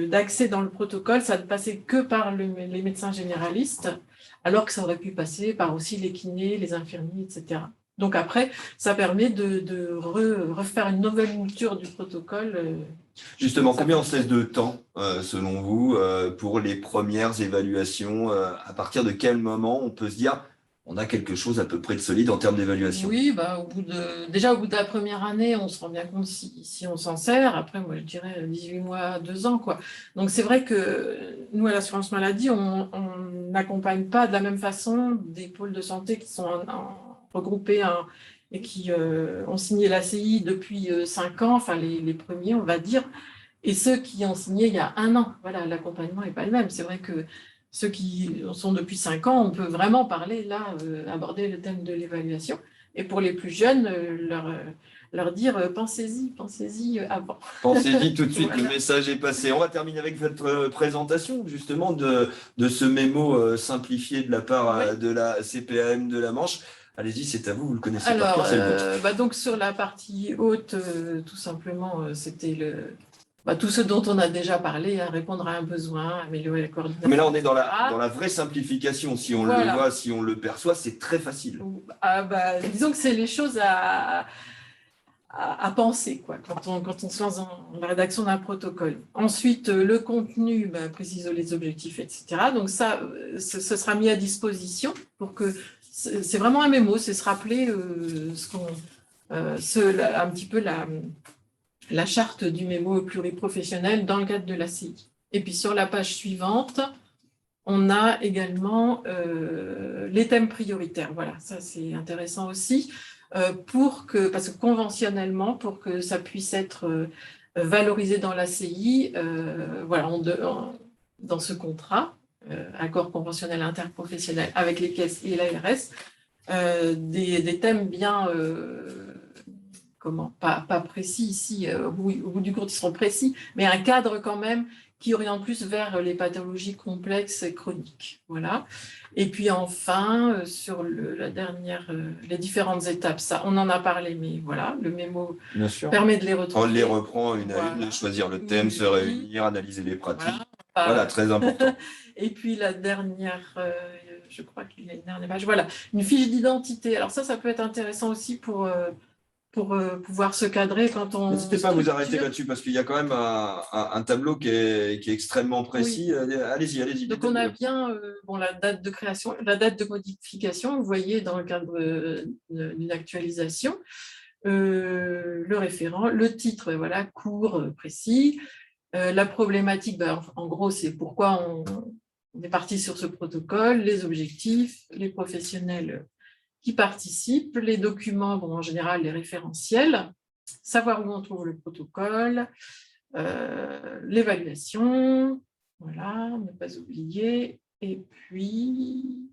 d'accès dans le protocole. Ça ne passait que par les médecins généralistes, alors que ça aurait pu passer par aussi les kinés, les infirmiers, etc. Donc après, ça permet de refaire une nouvelle mouture du protocole. Justement, combien on se laisse de temps, selon vous, pour les premières évaluations? À partir de quel moment on peut se dire on a quelque chose à peu près de solide en termes d'évaluation. Oui, déjà au bout de la première année, on se rend bien compte si on s'en sert. Après, moi, je dirais 18 mois, 2 ans, quoi. Donc, c'est vrai que nous, à l'assurance maladie, on n'accompagne pas de la même façon des pôles de santé qui sont regroupés et qui ont signé l'ACI depuis 5 ans, enfin les premiers, on va dire, et ceux qui ont signé il y a 1 an. Voilà, l'accompagnement n'est pas le même. C'est vrai que ceux qui sont depuis 5 ans, on peut vraiment parler là, aborder le thème de l'évaluation. Et pour les plus jeunes, leur dire pensez-y avant. Pensez-y tout de suite, Voilà. le message est passé. On va terminer avec votre présentation justement de ce mémo simplifié de la part de la CPAM de la Manche. Allez-y, c'est à vous, vous le connaissez par cœur, c'est le vôtre. Donc sur la partie haute, tout simplement, c'était tout ce dont on a déjà parlé, répondre à un besoin, améliorer la coordination. Mais là, on est dans la vraie simplification. Si on le voit, si on le perçoit, c'est très facile. Disons que c'est les choses à penser, quoi, quand on se lance dans la rédaction d'un protocole. Ensuite, le contenu, précise les objectifs, etc. Donc ça, ce sera mis à disposition pour que c'est vraiment un mémo, c'est se rappeler un petit peu la charte du mémo pluriprofessionnel dans le cadre de l'ACI. Et puis sur la page suivante, on a également les thèmes prioritaires. Voilà, ça c'est intéressant aussi, parce que conventionnellement, pour que ça puisse être valorisé dans l'ACI, dans ce contrat, accord conventionnel interprofessionnel avec les caisses et l'ARS, des thèmes bien... pas précis ici, au bout du compte, ils seront précis, mais un cadre quand même qui oriente plus vers les pathologies complexes et chroniques. Voilà. Et puis enfin, sur les différentes étapes, ça, on en a parlé, mais voilà, le mémo permet de les retrouver. On les reprend une à une, choisir le thème, se réunir, analyser les pratiques. Voilà, très important. Et puis la dernière, je crois qu'il y a une dernière page, voilà, une fiche d'identité. Alors ça peut être intéressant aussi pour pouvoir se cadrer quand on... N'hésitez pas à vous arrêter là-dessus parce qu'il y a quand même un tableau qui est extrêmement précis. Oui. Allez-y. Donc on a bien la date de création, la date de modification, vous voyez dans le cadre d'une actualisation, le référent, le titre, voilà, court, précis. La problématique, en gros, c'est pourquoi on est parti sur ce protocole, les objectifs, les professionnels qui participent, les documents, en général les référentiels, savoir où on trouve le protocole, l'évaluation, voilà, ne pas oublier, et puis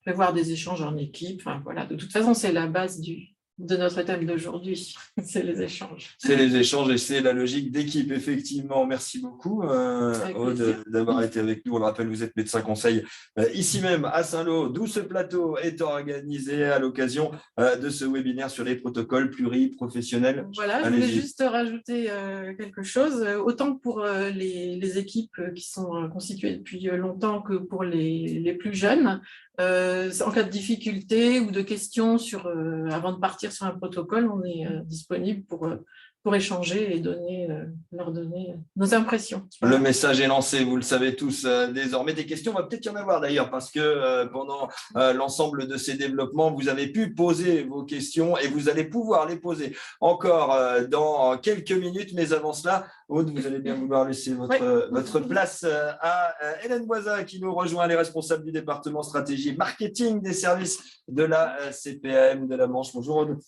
prévoir des échanges en équipe. Enfin, voilà, de toute façon, c'est la base de notre thème d'aujourd'hui, c'est les échanges. C'est les échanges et c'est la logique d'équipe, effectivement. Merci beaucoup, Aude, d'avoir été avec nous. On le rappelle, vous êtes médecin conseil ici même à Saint-Lô, d'où ce plateau est organisé à l'occasion de ce webinaire sur les protocoles pluriprofessionnels. Voilà, je voulais juste rajouter quelque chose. Autant pour les équipes qui sont constituées depuis longtemps que pour les plus jeunes, en cas de difficulté ou de questions avant de partir sur un protocole, on est disponible pour échanger et leur donner nos impressions. Le message est lancé, vous le savez tous désormais. Des questions, on va peut-être y en avoir d'ailleurs, parce que pendant l'ensemble de ces développements, vous avez pu poser vos questions et vous allez pouvoir les poser encore dans quelques minutes. Mais avant cela, Aude, vous allez bien vouloir laisser votre place à Hélène Boisin, qui nous rejoint, les responsables du département stratégie marketing des services de la CPAM de la Manche. Bonjour Aude.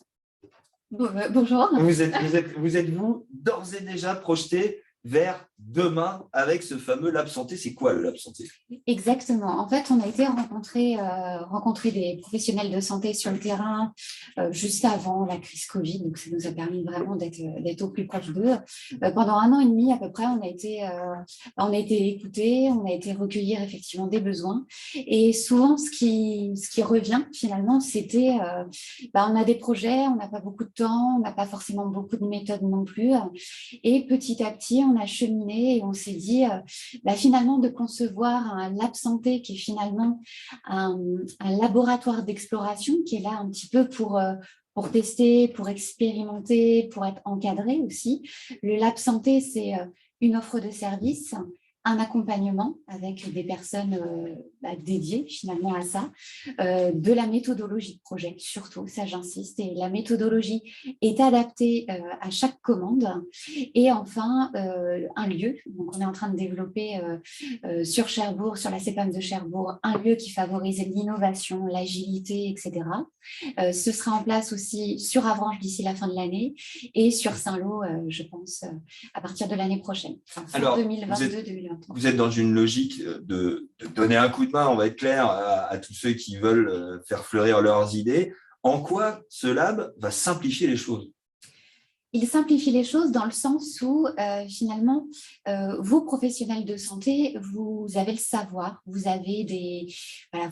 Bonjour. Vous êtes-vous d'ores et déjà projeté vers demain avec ce fameux Lab Santé? C'est quoi le Lab Santé? Exactement. En fait, on a été rencontrer des professionnels de santé sur le terrain juste avant la crise Covid. Donc, ça nous a permis vraiment d'être au plus proche d'eux. Pendant 1 an et demi à peu près, on a été écoutés, on a été recueillir effectivement des besoins. Et souvent, ce qui revient finalement, c'était on a des projets, on n'a pas beaucoup de temps, on n'a pas forcément beaucoup de méthodes non plus. Et petit à petit, on a cheminé et on s'est dit finalement de concevoir un lab santé qui est finalement un laboratoire d'exploration qui est là un petit peu pour tester, pour expérimenter, pour être encadré aussi. Le lab santé, c'est une offre de service un accompagnement avec des personnes dédiées finalement à ça, de la méthodologie de projet, surtout, ça j'insiste, et la méthodologie est adaptée à chaque commande, et enfin un lieu, donc on est en train de développer sur Cherbourg, sur la CEPAM de Cherbourg, un lieu qui favorise l'innovation, l'agilité, etc. Ce sera en place aussi sur Avranches d'ici la fin de l'année et sur Saint-Lô, je pense, à partir de l'année prochaine, enfin, Alors, 2022-2023. Vous êtes dans une logique de donner un coup de main, on va être clair, à tous ceux qui veulent faire fleurir leurs idées. En quoi ce lab va simplifier les choses? Il simplifie les choses dans le sens où, finalement, vous, professionnels de santé, vous avez le savoir, vous avez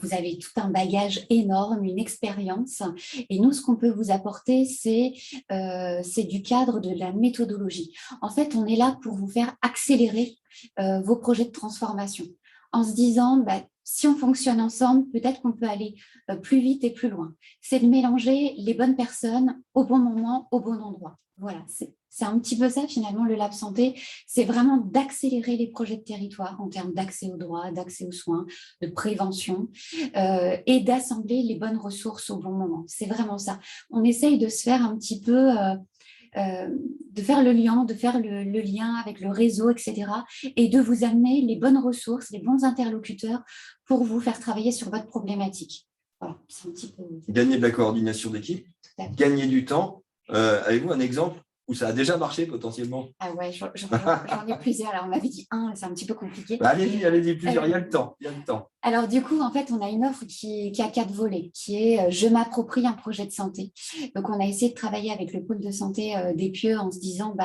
vous avez tout un bagage énorme, une expérience. Et nous, ce qu'on peut vous apporter, c'est du cadre de la méthodologie. En fait, on est là pour vous faire accélérer vos projets de transformation en se disant, si on fonctionne ensemble, peut-être qu'on peut aller plus vite et plus loin. C'est de mélanger les bonnes personnes au bon moment, au bon endroit. Voilà, c'est un petit peu ça finalement le Lab Santé, c'est vraiment d'accélérer les projets de territoire en termes d'accès aux droits, d'accès aux soins, de prévention et d'assembler les bonnes ressources au bon moment. C'est vraiment ça. On essaye de se faire un petit peu... de faire le lien avec le réseau, etc. et de vous amener les bonnes ressources, les bons interlocuteurs pour vous faire travailler sur votre problématique. Voilà, c'est un petit peu... Gagner de la coordination d'équipe, gagner du temps. Avez-vous un exemple où ça a déjà marché potentiellement? Ah ouais, j'en ai plusieurs. Alors, on m'avait dit un, c'est un petit peu compliqué. Allez-y, plusieurs, il y a le temps. Alors, du coup, en fait, on a une offre qui a 4 volets, qui est « Je m'approprie un projet de santé ». Donc, on a essayé de travailler avec le pôle de santé des Pieux en se disant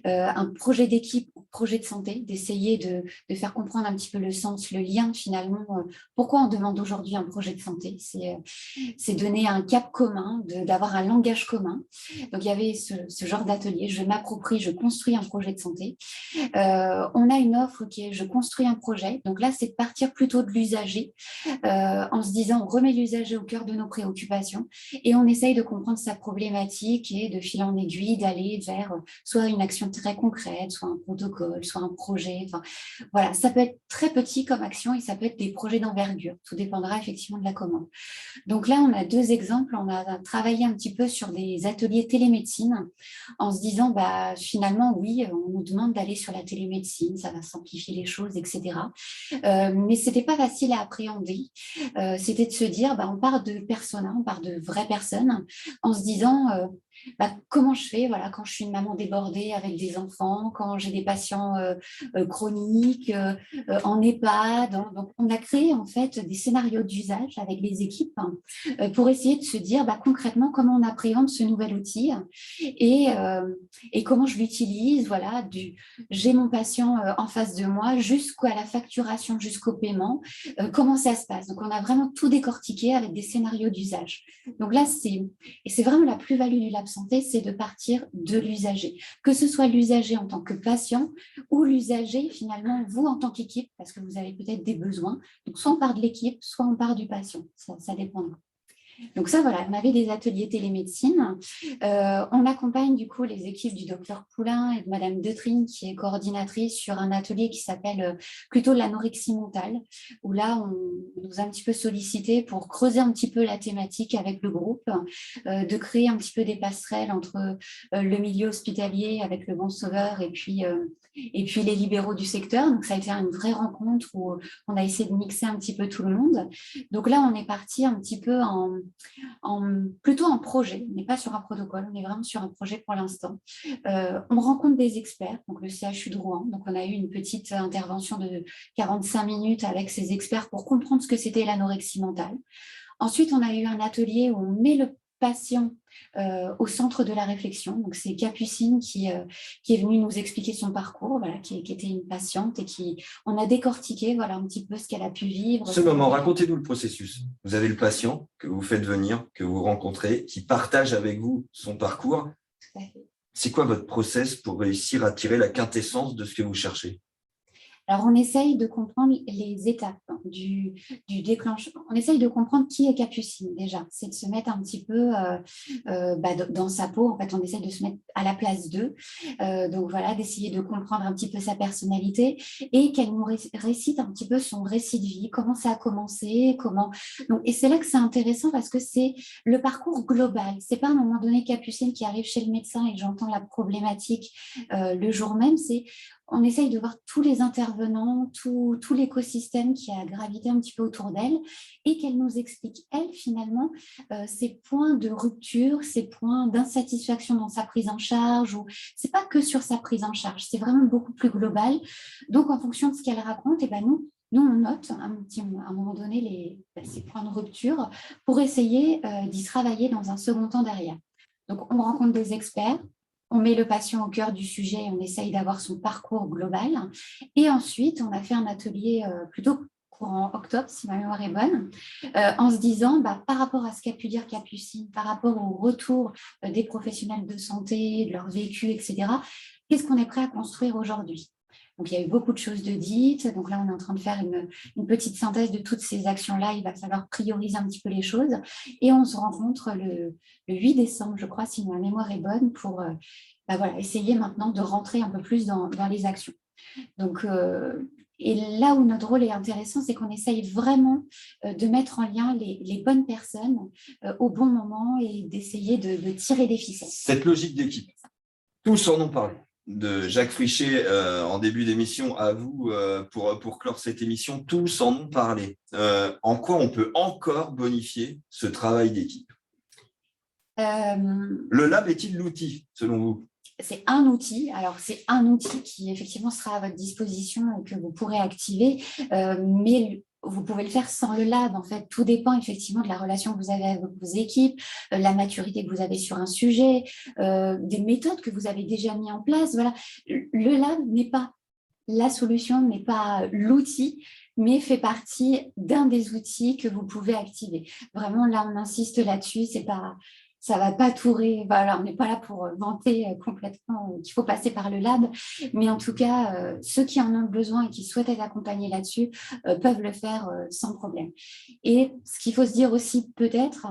un projet d'équipe, projet de santé, d'essayer de faire comprendre un petit peu le sens, le lien finalement. Pourquoi on demande aujourd'hui un projet de santé? C'est donner un cap commun, d'avoir un langage commun. Donc, il y avait ce genre d'atelier, je m'approprie, je construis un projet de santé. On a une offre qui est je construis un projet. Donc là, c'est de partir plutôt de l'usager en se disant on remet l'usager au cœur de nos préoccupations et on essaye de comprendre sa problématique et de fil en aiguille d'aller vers soit une action très concrète, soit un protocole, soit un projet. Enfin, voilà, ça peut être très petit comme action et ça peut être des projets d'envergure. Tout dépendra effectivement de la commande. Donc là, on a 2 exemples. On a travaillé un petit peu sur des ateliers télémédecine en se disant, finalement, oui, on nous demande d'aller sur la télémédecine, ça va simplifier les choses, etc. Mais ce n'était pas facile à appréhender. C'était de se dire, on part de personas, on part de vraies personnes, en se disant... comment je fais quand je suis une maman débordée avec des enfants, quand j'ai des patients chroniques, en EHPAD. Donc, on a créé en fait des scénarios d'usage avec les équipes pour essayer de se dire concrètement comment on appréhende ce nouvel outil et comment je l'utilise. Voilà, j'ai mon patient en face de moi jusqu'à la facturation, jusqu'au paiement. Comment ça se passe? Donc, on a vraiment tout décortiqué avec des scénarios d'usage. Donc là, c'est vraiment la plus-value du Lab Santé, c'est de partir de l'usager, que ce soit l'usager en tant que patient ou l'usager finalement vous en tant qu'équipe, parce que vous avez peut-être des besoins. Donc soit on part de l'équipe, soit on part du patient, ça dépendra. Donc ça, voilà, on avait des ateliers télémédecine. On accompagne du coup les équipes du docteur Poulain et de Madame Detrine, qui est coordinatrice, sur un atelier qui s'appelle plutôt l'anorexie mentale, où là, on nous a un petit peu sollicité pour creuser un petit peu la thématique avec le groupe, de créer un petit peu des passerelles entre le milieu hospitalier avec le Bon Sauveur et puis les libéraux du secteur. Donc ça a été une vraie rencontre où on a essayé de mixer un petit peu tout le monde. Donc là, on est parti un petit peu plutôt en projet. On n'est pas sur un protocole, on est vraiment sur un projet pour l'instant. On rencontre des experts, donc le CHU de Rouen. Donc on a eu une petite intervention de 45 minutes avec ces experts pour comprendre ce que c'était l'anorexie mentale. Ensuite, on a eu un atelier où on met le patient au centre de la réflexion. Donc, c'est Capucine qui est venue nous expliquer son parcours, qui était une patiente et on a décortiqué un petit peu ce qu'elle a pu vivre. Ce moment, racontez-nous le processus. Vous avez le patient que vous faites venir, que vous rencontrez, qui partage avec vous son parcours. Tout à fait. C'est quoi votre process pour réussir à tirer la quintessence de ce que vous cherchez? Alors, on essaye de comprendre les étapes du déclenchement. On essaye de comprendre qui est Capucine, déjà. C'est de se mettre un petit peu dans sa peau. En fait, on essaye de se mettre à la place d'eux. Donc, voilà, d'essayer de comprendre un petit peu sa personnalité et qu'elle nous récite un petit peu son récit de vie, comment ça a commencé, et c'est là que c'est intéressant parce que c'est le parcours global. C'est pas à un moment donné Capucine qui arrive chez le médecin et que j'entends la problématique le jour même. On essaye de voir tous les intervenants, tout l'écosystème qui a gravité un petit peu autour d'elle et qu'elle nous explique, elle, finalement, ses points de rupture, ses points d'insatisfaction dans sa prise en charge. Ce n'est pas que sur sa prise en charge, c'est vraiment beaucoup plus global. Donc, en fonction de ce qu'elle raconte, nous, on note à un moment donné ces points de rupture pour essayer d'y travailler dans un second temps derrière. Donc, on rencontre des experts, on met le patient au cœur du sujet et on essaye d'avoir son parcours global. Et ensuite, on a fait un atelier plutôt courant octobre, si ma mémoire est bonne, en se disant, par rapport à ce qu'a pu dire Capucine, par rapport au retour des professionnels de santé, de leur vécu, etc., qu'est-ce qu'on est prêt à construire aujourd'hui ? Donc, il y a eu beaucoup de choses de dites. Donc là, on est en train de faire une petite synthèse de toutes ces actions-là. Il va falloir prioriser un petit peu les choses. Et on se rencontre le 8 décembre, je crois, si ma mémoire est bonne, pour essayer maintenant de rentrer un peu plus dans les actions. Donc, et là où notre rôle est intéressant, c'est qu'on essaye vraiment de mettre en lien les bonnes personnes au bon moment et d'essayer de tirer des ficelles. Cette logique d'équipe, tous en ont parlé. De Jacques Frichet en début d'émission à vous pour clore cette émission, tous en ont parlé. En quoi on peut encore bonifier ce travail d'équipe ? Le lab est-il l'outil, selon vous ? C'est un outil. Alors, c'est un outil qui, effectivement, sera à votre disposition et que vous pourrez activer, mais vous pouvez le faire sans le lab. En fait, tout dépend effectivement de la relation que vous avez avec vos équipes, la maturité que vous avez sur un sujet, des méthodes que vous avez déjà mis en place. Voilà. Le lab n'est pas la solution, n'est pas l'outil, mais fait partie d'un des outils que vous pouvez activer. Vraiment, là, on insiste là-dessus. Ça ne va pas tout voilà, on n'est pas là pour vanter complètement qu'il faut passer par le lab, mais en tout cas, ceux qui en ont besoin et qui souhaitent être accompagnés là-dessus peuvent le faire sans problème. Et ce qu'il faut se dire aussi peut-être,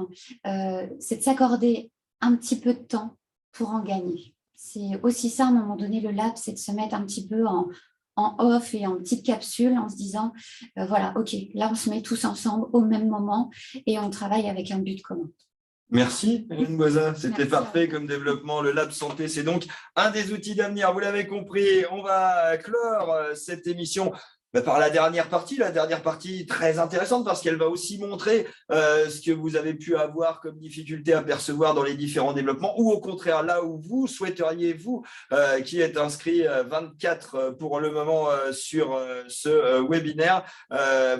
c'est de s'accorder un petit peu de temps pour en gagner. C'est aussi ça, à un moment donné, le lab, c'est de se mettre un petit peu en off et en petite capsule en se disant, voilà, OK, là, on se met tous ensemble au même moment et on travaille avec un but commun. Merci, Hélène Boisin. C'était parfait comme développement. Le Lab Santé, c'est donc un des outils d'avenir. Vous l'avez compris, on va clore cette émission par la dernière partie très intéressante parce qu'elle va aussi montrer ce que vous avez pu avoir comme difficulté à percevoir dans les différents développements ou au contraire là où vous souhaiteriez, vous qui êtes inscrit 24 pour le moment sur ce webinaire,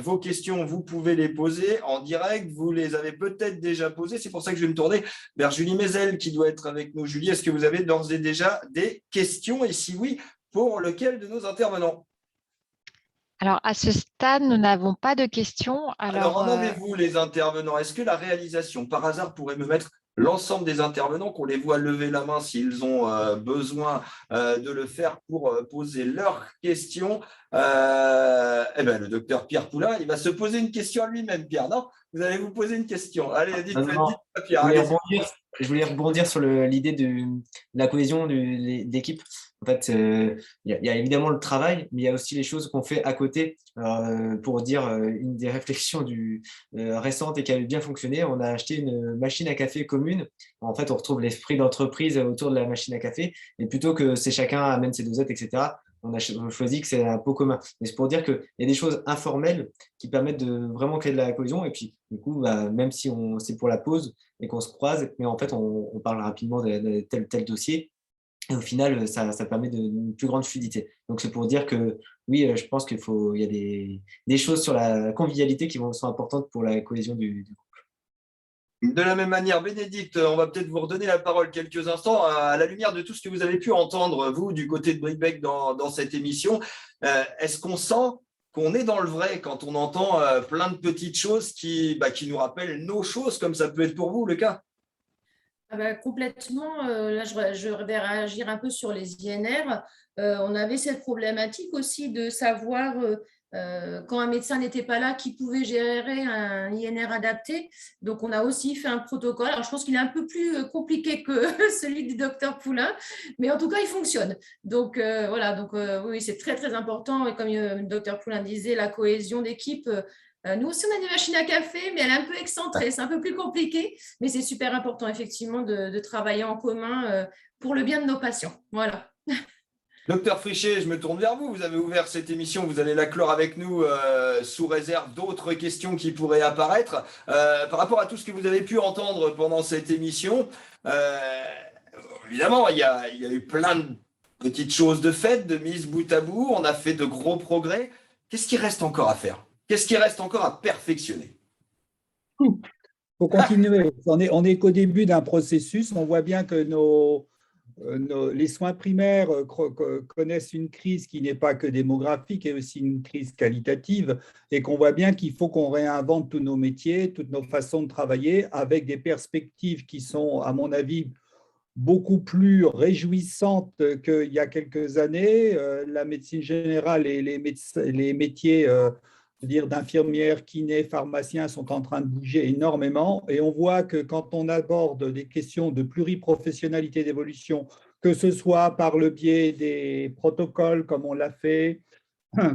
vos questions, vous pouvez les poser en direct, vous les avez peut-être déjà posées, c'est pour ça que je vais me tourner vers Julie Mézel qui doit être avec nous. Julie, est-ce que vous avez d'ores et déjà des questions et si oui, pour lequel de nos intervenants ? Alors, à ce stade, nous n'avons pas de questions. Alors en avez-vous les intervenants ? Est-ce que la réalisation, par hasard, pourrait me mettre l'ensemble des intervenants, qu'on les voit lever la main s'ils ont besoin de le faire pour poser leurs questions ? Le docteur Pierre Poulain, il va se poser une question à lui-même, Pierre, non ? Vous allez vous poser une question. Allez, dites-moi, Pierre. Je voulais rebondir sur l'idée de la cohésion d'équipe. En fait, il y a évidemment le travail, mais il y a aussi les choses qu'on fait à côté. Pour dire une des réflexions récentes et qui a bien fonctionné, on a acheté une machine à café commune. En fait, on retrouve l'esprit d'entreprise autour de la machine à café. Et plutôt que chacun amène ses dosettes, etc., on a choisi que c'est un pot commun. Mais c'est pour dire qu'il y a des choses informelles qui permettent de vraiment créer de la cohésion. Et puis, du coup, même si c'est pour la pause et qu'on se croise, mais en fait, on parle rapidement de tel dossier. Et au final, ça permet d'une plus grande fluidité. Donc, c'est pour dire que oui, je pense qu'il y a des choses sur la convivialité qui sont importantes pour la cohésion du groupe. De la même manière, Bénédicte, on va peut-être vous redonner la parole quelques instants à la lumière de tout ce que vous avez pu entendre, vous, du côté de Brickbeck dans cette émission. Est-ce qu'on sent qu'on est dans le vrai quand on entend plein de petites choses qui nous rappellent nos choses, comme ça peut être pour vous le cas ? Ah bah, complètement. Là, je vais réagir un peu sur les INR. On avait cette problématique aussi de savoir quand un médecin n'était pas là, qui pouvait gérer un INR adapté. Donc, on a aussi fait un protocole. Alors, je pense qu'il est un peu plus compliqué que celui du docteur Poulain, mais en tout cas, il fonctionne. Donc, voilà. Donc, oui, c'est très, très important. Et comme le docteur Poulain disait, la cohésion d'équipe. Nous aussi, on a des machines à café, mais elle est un peu excentrée. C'est un peu plus compliqué. Mais c'est super important, effectivement, de travailler en commun pour le bien de nos patients. Voilà. Docteur Frichet, je me tourne vers vous. Vous avez ouvert cette émission, vous allez la clore avec nous sous réserve d'autres questions qui pourraient apparaître. Par rapport à tout ce que vous avez pu entendre pendant cette émission, évidemment, il y a eu plein de petites choses de faites, de mises bout à bout. On a fait de gros progrès. Qu'est-ce qui reste encore à faire? Qu'est-ce qui reste encore à perfectionner? Il faut continuer. On est qu'au début d'un processus. On voit bien que les soins primaires connaissent une crise qui n'est pas que démographique, et aussi une crise qualitative, et qu'on voit bien qu'il faut qu'on réinvente tous nos métiers, toutes nos façons de travailler, avec des perspectives qui sont, à mon avis, beaucoup plus réjouissantes qu'il y a quelques années. La médecine générale et les métiers d'infirmières, kinés, pharmaciens sont en train de bouger énormément, et on voit que quand on aborde des questions de pluriprofessionnalité d'évolution, que ce soit par le biais des protocoles comme on l'a fait,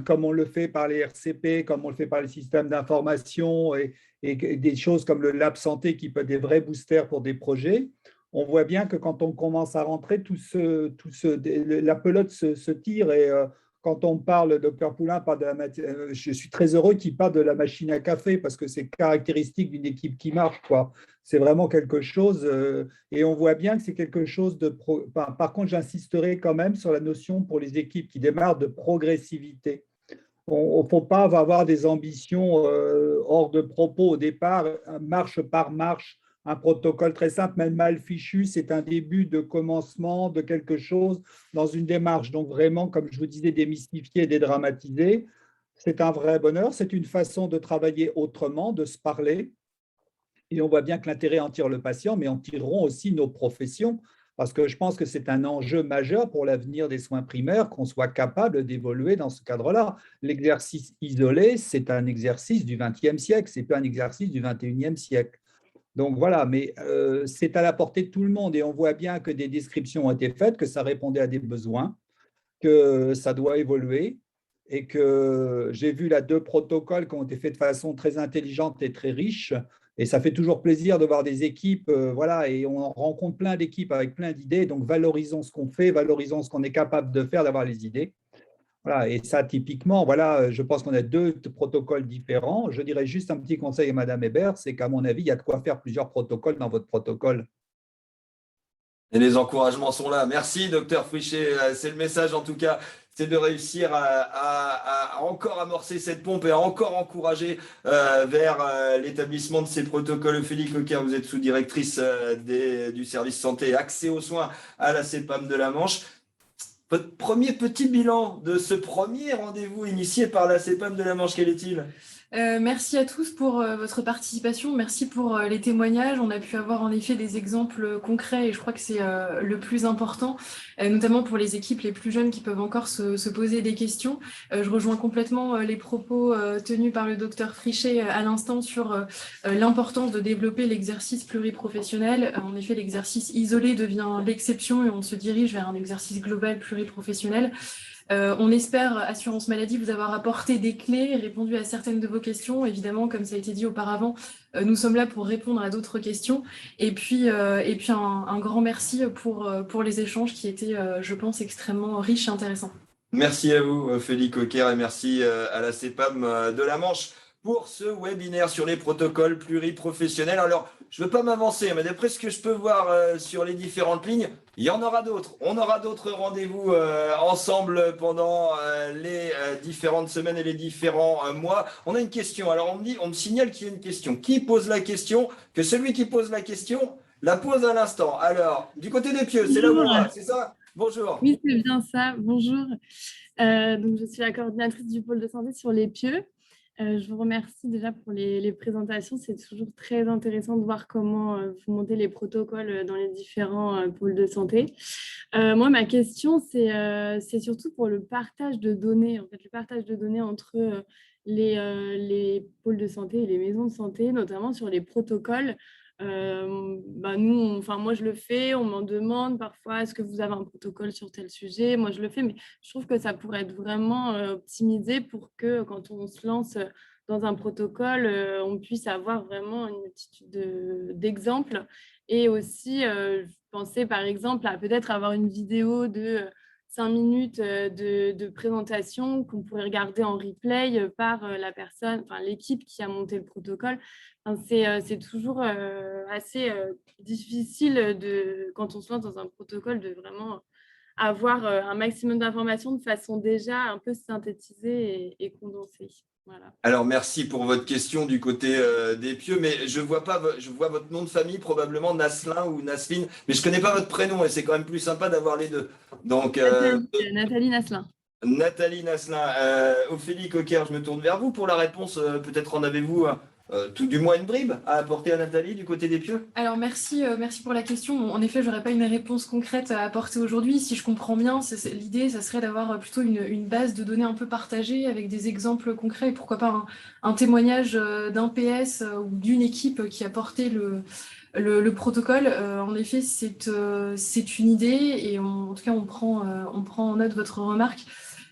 comme on le fait par les RCP, comme on le fait par les systèmes d'information, et des choses comme le Lab Santé qui peut être des vrais boosters pour des projets, on voit bien que quand on commence à rentrer, la pelote se tire. Et quand on parle, le docteur Poulain parle je suis très heureux qu'il parle de la machine à café, parce que c'est caractéristique d'une équipe qui marche, quoi. C'est vraiment quelque chose, et on voit bien que c'est quelque chose de… Par contre, j'insisterai quand même sur la notion pour les équipes qui démarrent de progressivité. Il ne faut pas avoir des ambitions hors de propos au départ, marche par marche. Un protocole très simple, même mal fichu, c'est un début de commencement de quelque chose dans une démarche. Donc vraiment, comme je vous disais, démystifier et dédramatiser, c'est un vrai bonheur. C'est une façon de travailler autrement, de se parler. Et on voit bien que l'intérêt en tire le patient, mais en tireront aussi nos professions, parce que je pense que c'est un enjeu majeur pour l'avenir des soins primaires, qu'on soit capable d'évoluer dans ce cadre-là. L'exercice isolé, c'est un exercice du XXe siècle, ce n'est pas un exercice du XXIe siècle. Donc voilà, mais c'est à la portée de tout le monde, et on voit bien que des descriptions ont été faites, que ça répondait à des besoins, que ça doit évoluer, et que j'ai vu là 2 protocoles qui ont été faits de façon très intelligente et très riche, et ça fait toujours plaisir de voir des équipes, voilà, et on rencontre plein d'équipes avec plein d'idées, donc valorisons ce qu'on fait, valorisons ce qu'on est capable de faire, d'avoir les idées. Voilà, et ça, typiquement, voilà, je pense qu'on a 2 protocoles différents. Je dirais juste un petit conseil à Madame Hébert, c'est qu'à mon avis, il y a de quoi faire plusieurs protocoles dans votre protocole. Et les encouragements sont là. Merci, docteur Frichet. C'est le message, en tout cas, c'est de réussir à encore amorcer cette pompe et à encore encourager vers l'établissement de ces protocoles. Ophélie Coquer, vous êtes sous-directrice du service santé et accès aux soins à la CEPAM de la Manche. Votre premier petit bilan de ce premier rendez-vous initié par la CEPAM de la Manche, quel est-il ? Merci à tous pour votre participation. Merci pour les témoignages. On a pu avoir en effet des exemples concrets, et je crois que c'est le plus important, notamment pour les équipes les plus jeunes qui peuvent encore se poser des questions. Je rejoins complètement les propos tenus par le docteur Frichet à l'instant sur l'importance de développer l'exercice pluriprofessionnel. En effet, l'exercice isolé devient l'exception, et on se dirige vers un exercice global pluriprofessionnel. On espère, Assurance Maladie, vous avoir apporté des clés, répondu à certaines de vos questions. Évidemment, comme ça a été dit auparavant, nous sommes là pour répondre à d'autres questions. Et puis un grand merci pour les échanges qui étaient, je pense, extrêmement riches et intéressants. Merci à vous, Ophélie Coquer, et merci à la CEPAM de la Manche pour ce webinaire sur les protocoles pluriprofessionnels. Alors, je ne veux pas m'avancer, mais d'après ce que je peux voir sur les différentes lignes, il y en aura d'autres. On aura d'autres rendez-vous ensemble pendant les différentes semaines et les différents mois. On a une question. Alors, on me signale qu'il y a une question. Qui pose la question? Que celui qui pose la question la pose à l'instant. Alors, du côté des pieux, c'est là où on va, c'est ça? Bonjour. Oui, c'est bien ça. Bonjour. Donc, je suis la coordinatrice du pôle de santé sur les pieux. Je vous remercie déjà pour les présentations. C'est toujours très intéressant de voir comment vous montez les protocoles dans les différents pôles de santé. Moi, ma question, c'est surtout pour le partage de données, en fait, le partage de données entre les pôles de santé et les maisons de santé, notamment sur les protocoles. Moi, je le fais, on m'en demande parfois, est-ce que vous avez un protocole sur tel sujet? Moi, je le fais, mais je trouve que ça pourrait être vraiment optimisé pour que quand on se lance dans un protocole, on puisse avoir vraiment une multitude d'exemples. Et aussi, je pensais par exemple à peut-être avoir une vidéo de 5 minutes de présentation qu'on pourrait regarder en replay par la personne, enfin l'équipe qui a monté le protocole. Enfin, c'est toujours assez difficile quand on se lance dans un protocole de vraiment avoir un maximum d'informations de façon déjà un peu synthétisée et condensée. Voilà. Alors, merci pour votre question du côté des Pieux, mais je vois votre nom de famille, probablement Naslin ou Nasline, mais je ne connais pas votre prénom et c'est quand même plus sympa d'avoir les deux. Donc, Nathalie Naslin. Nathalie Naslin, Ophélie Coquer, je me tourne vers vous pour la réponse. Peut-être en avez-vous tout du moins une bribe à apporter à Nathalie du côté des Pieux? Alors merci pour la question. En effet, je n'aurais pas une réponse concrète à apporter aujourd'hui. Si je comprends bien, l'idée, ça serait d'avoir plutôt une base de données un peu partagée avec des exemples concrets. Et pourquoi pas un témoignage d'un PS ou d'une équipe qui a porté le protocole. En effet, c'est une idée et en tout cas, on prend en note votre remarque.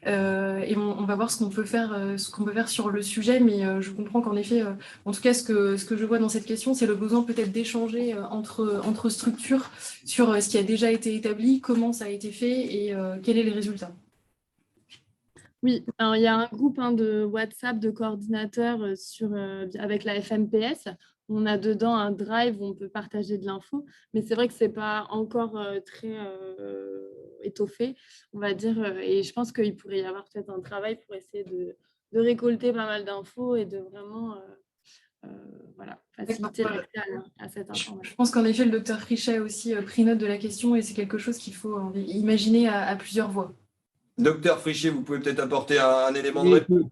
Et on va voir ce qu'on peut faire sur le sujet, mais je comprends qu'en effet, en tout cas, ce que je vois dans cette question, c'est le besoin peut-être d'échanger entre structures sur ce qui a déjà été établi, comment ça a été fait et quels sont les résultats. Oui, alors, il y a un groupe de WhatsApp de coordinateurs avec la FMPS. On a dedans un drive où on peut partager de l'info, mais c'est vrai que ce n'est pas encore très étoffé, on va dire. Et je pense qu'il pourrait y avoir peut-être un travail pour essayer de récolter pas mal d'infos et de vraiment faciliter l'accès à cette information. Je pense qu'en effet, le docteur Frichet a aussi pris note de la question et c'est quelque chose qu'il faut imaginer à plusieurs voies. Docteur Frichet, vous pouvez peut-être apporter un élément de réponse.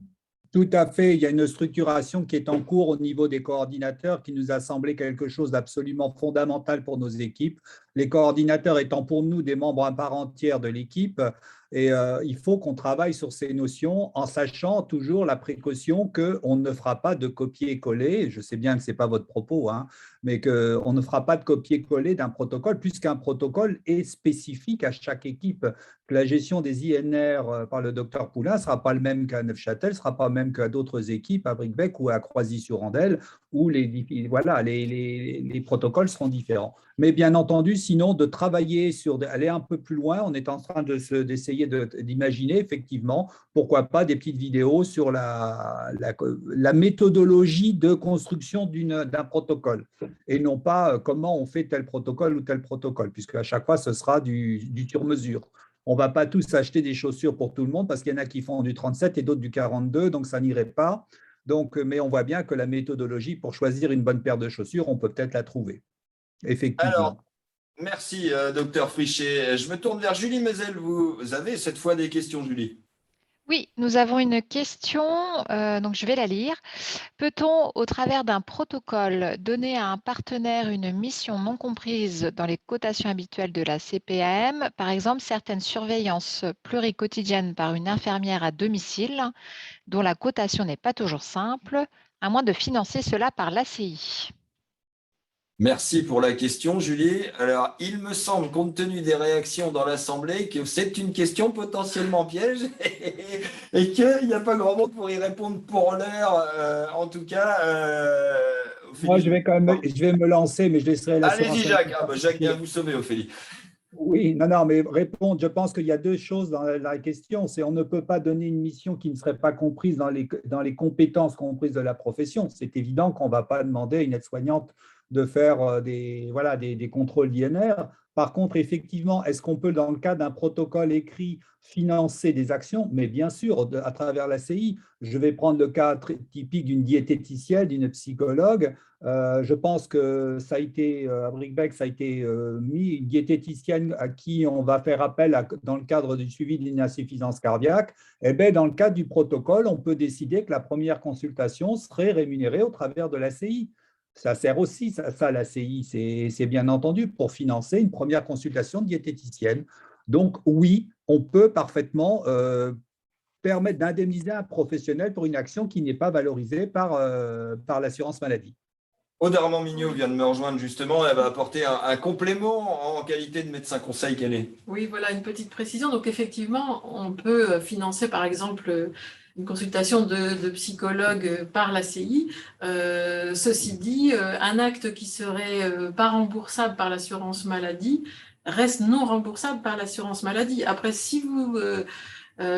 Tout à fait. Il y a une structuration qui est en cours au niveau des coordinateurs qui nous a semblé quelque chose d'absolument fondamental pour nos équipes. Les coordinateurs étant pour nous des membres à part entière de l'équipe, et il faut qu'on travaille sur ces notions en sachant toujours la précaution qu'on ne fera pas de copier-coller. Je sais bien que ce n'est pas votre propos, mais qu'on ne fera pas de copier-coller d'un protocole puisqu'un protocole est spécifique à chaque équipe. La gestion des INR par le docteur Poulain ne sera pas le même qu'à Neufchâtel, ne sera pas le même qu'à d'autres équipes à Bricbec ou à Croisy-sur-Andelle, où les protocoles seront différents. Mais bien entendu, sinon, de travailler aller un peu plus loin, on est en train d'essayer d'imaginer effectivement, pourquoi pas, des petites vidéos sur la méthodologie de construction d'un protocole et non pas comment on fait tel protocole ou tel protocole, puisque à chaque fois, ce sera du sur-mesure. On ne va pas tous acheter des chaussures pour tout le monde parce qu'il y en a qui font du 37 et d'autres du 42, donc ça n'irait pas. Donc, mais on voit bien que la méthodologie pour choisir une bonne paire de chaussures, on peut peut-être la trouver. Effectivement. Alors, merci, docteur Frichet. Je me tourne vers Julie Mezel. Vous avez cette fois des questions, Julie? Oui, nous avons une question, donc je vais la lire. Peut-on, au travers d'un protocole, donner à un partenaire une mission non comprise dans les cotations habituelles de la CPAM, par exemple certaines surveillances pluriquotidiennes par une infirmière à domicile, dont la cotation n'est pas toujours simple, à moins de financer cela par l'ACI? Merci pour la question, Julie. Alors, il me semble, compte tenu des réactions dans l'Assemblée, que c'est une question potentiellement piège et qu'il n'y a pas grand monde pour y répondre pour l'heure. En tout cas, moi, je vais me lancer, mais je laisserai la Allez-y, Jacques. Jacques vient vous sauver, Ophélie. Oui, non, mais répondre, je pense qu'il y a deux choses dans la question. C'est on ne peut pas donner une mission qui ne serait pas comprise dans les compétences comprises de la profession. C'est évident qu'on ne va pas demander à une aide-soignante de faire des contrôles d'INR. Par contre, effectivement, est-ce qu'on peut, dans le cadre d'un protocole écrit, financer des actions? Mais bien sûr, à travers la CI. Je vais prendre le cas typique d'une diététicienne, d'une psychologue. Je pense que ça a été, à Brickbeck, ça a été mis, une diététicienne à qui on va faire appel dans le cadre du suivi de l'insuffisance cardiaque. Eh bien, dans le cadre du protocole, on peut décider que la première consultation serait rémunérée au travers de la CI. Ça sert aussi, ça la CI, c'est bien entendu pour financer une première consultation diététicienne. Donc oui, on peut parfaitement permettre d'indemniser un professionnel pour une action qui n'est pas valorisée par l'assurance maladie. Aude Armand-Mignot vient de me rejoindre justement, elle va apporter un complément en qualité de médecin conseil qu'elle est. Oui, voilà une petite précision. Donc effectivement, on peut financer par exemple une consultation de psychologue par la CI. Ceci dit, un acte qui serait pas remboursable par l'assurance maladie reste non remboursable par l'assurance maladie. Après, si vous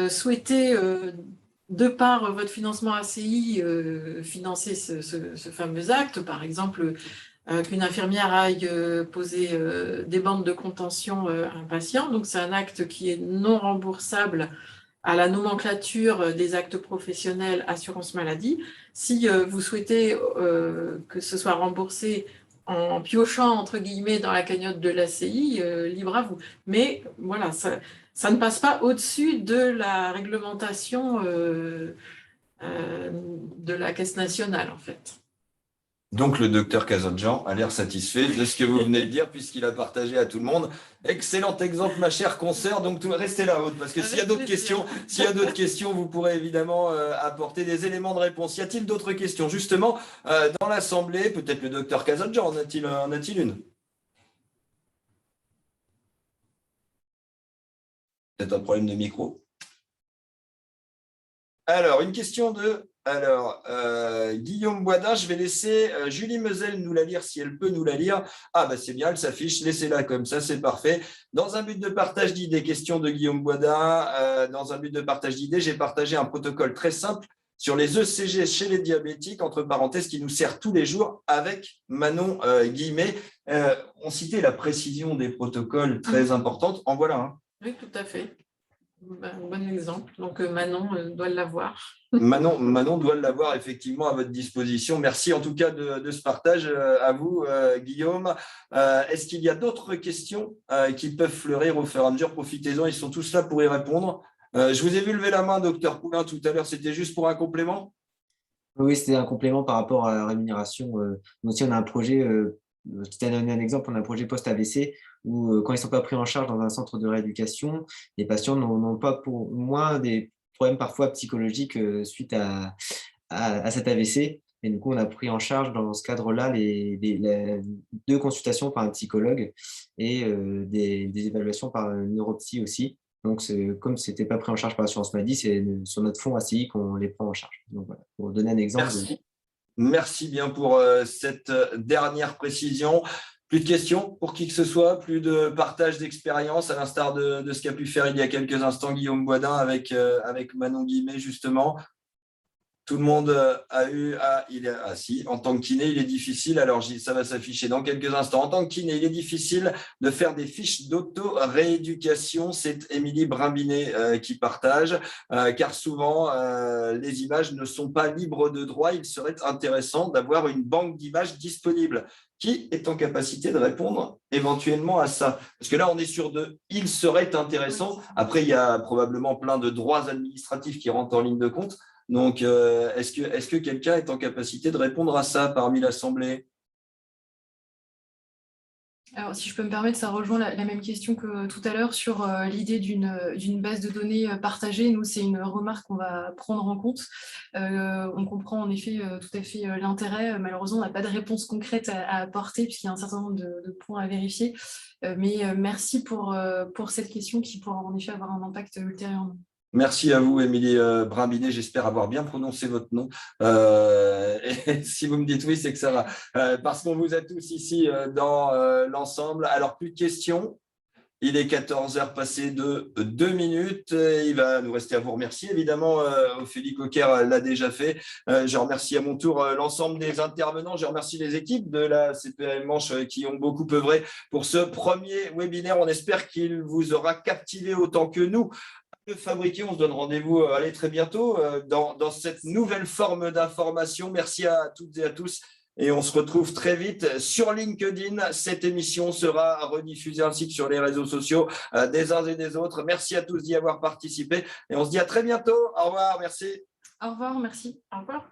souhaitez, de par votre financement ACI, financer ce fameux acte, par exemple, qu'une infirmière aille poser des bandes de contention à un patient, donc c'est un acte qui est non remboursable à la nomenclature des actes professionnels assurance maladie. Si vous souhaitez que ce soit remboursé en piochant, entre guillemets, dans la cagnotte de l'ACI, libre à vous. Mais voilà, ça ne passe pas au-dessus de la réglementation de la Caisse nationale, en fait. Donc, le docteur Kazadjian a l'air satisfait de ce que vous venez de dire, puisqu'il a partagé à tout le monde. Excellent exemple, ma chère consoeur. Donc, restez là, Aude, parce que s'il y a d'autres questions, vous pourrez évidemment apporter des éléments de réponse. Y a-t-il d'autres questions? Justement, dans l'Assemblée, peut-être le docteur Kazadjian, en a-t-il une? Peut-être un problème de micro. Alors, une question de Guillaume Boisdin. Je vais laisser Julie Meusel nous la lire si elle peut nous la lire. Ah, bah c'est bien, elle s'affiche. Laissez-la comme ça, c'est parfait. Dans un but de partage d'idées, question de Guillaume Boisdin. Dans un but de partage d'idées, j'ai partagé un protocole très simple sur les ECG chez les diabétiques, entre parenthèses, qui nous sert tous les jours avec Manon Guillemet. On citait la précision des protocoles très importante. En voilà un. Oui, tout à fait. Un bon exemple. Donc, Manon doit l'avoir. Manon doit l'avoir effectivement à votre disposition. Merci en tout cas de ce partage à vous, Guillaume. Est-ce qu'il y a d'autres questions qui peuvent fleurir au fur et à mesure? Profitez-en, ils sont tous là pour y répondre. Je vous ai vu lever la main, docteur Poulain, tout à l'heure. C'était juste pour un complément? Oui, c'était un complément par rapport à la rémunération. Nous aussi, on a un projet, je t'ai donné un exemple, on a un projet post-AVC où quand ils ne sont pas pris en charge dans un centre de rééducation, les patients n'ont pas pour moins des problèmes parfois psychologiques suite à cet AVC. Et du coup, on a pris en charge dans ce cadre-là les 2 consultations par un psychologue et des évaluations par un neuropsy aussi. Donc, comme ce n'était pas pris en charge par l'assurance maladie, c'est sur notre fonds ACI qu'on les prend en charge. Donc, voilà, pour donner un exemple. Merci bien pour cette dernière précision. Plus de questions pour qui que ce soit, plus de partage d'expérience, à l'instar de ce qu'a pu faire il y a quelques instants Guillaume Boisdin avec Manon Guillemet, justement. Tout le monde a eu si, en tant que kiné, il est difficile, alors ça va s'afficher dans quelques instants. En tant que kiné, il est difficile de faire des fiches d'auto-rééducation. C'est Émilie Brimbinet qui partage, car souvent, les images ne sont pas libres de droit. Il serait intéressant d'avoir une banque d'images disponible. Qui est en capacité de répondre éventuellement à ça? Parce que là, on est sur il serait intéressant. Après, il y a probablement plein de droits administratifs qui rentrent en ligne de compte. Donc, est-ce que quelqu'un est en capacité de répondre à ça parmi l'Assemblée? Alors, si je peux me permettre, ça rejoint la même question que tout à l'heure sur l'idée d'une base de données partagée. Nous, c'est une remarque qu'on va prendre en compte. On comprend en effet tout à fait l'intérêt. Malheureusement, on n'a pas de réponse concrète à apporter puisqu'il y a un certain nombre de points à vérifier. Mais merci pour cette question qui pourra en effet avoir un impact ultérieurement. Merci à vous, Émilie Brimbinet. J'espère avoir bien prononcé votre nom. Et si vous me dites oui, c'est que ça va. Parce qu'on vous a tous ici dans l'ensemble. Alors, plus de questions. Il est 14h passé de 2 minutes. Il va nous rester à vous remercier. Évidemment, Ophélie Coquer l'a déjà fait. Je remercie à mon tour l'ensemble des intervenants. Je remercie les équipes de la CPAM Manche qui ont beaucoup œuvré pour ce premier webinaire. On espère qu'il vous aura captivé autant que nous. Le fabriquer, on se donne rendez-vous très bientôt dans cette nouvelle forme d'information. Merci à toutes et à tous. Et on se retrouve très vite sur LinkedIn. Cette émission sera rediffusée ainsi que sur les réseaux sociaux des uns et des autres. Merci à tous d'y avoir participé et on se dit à très bientôt. Au revoir, merci. Au revoir, merci. Au revoir.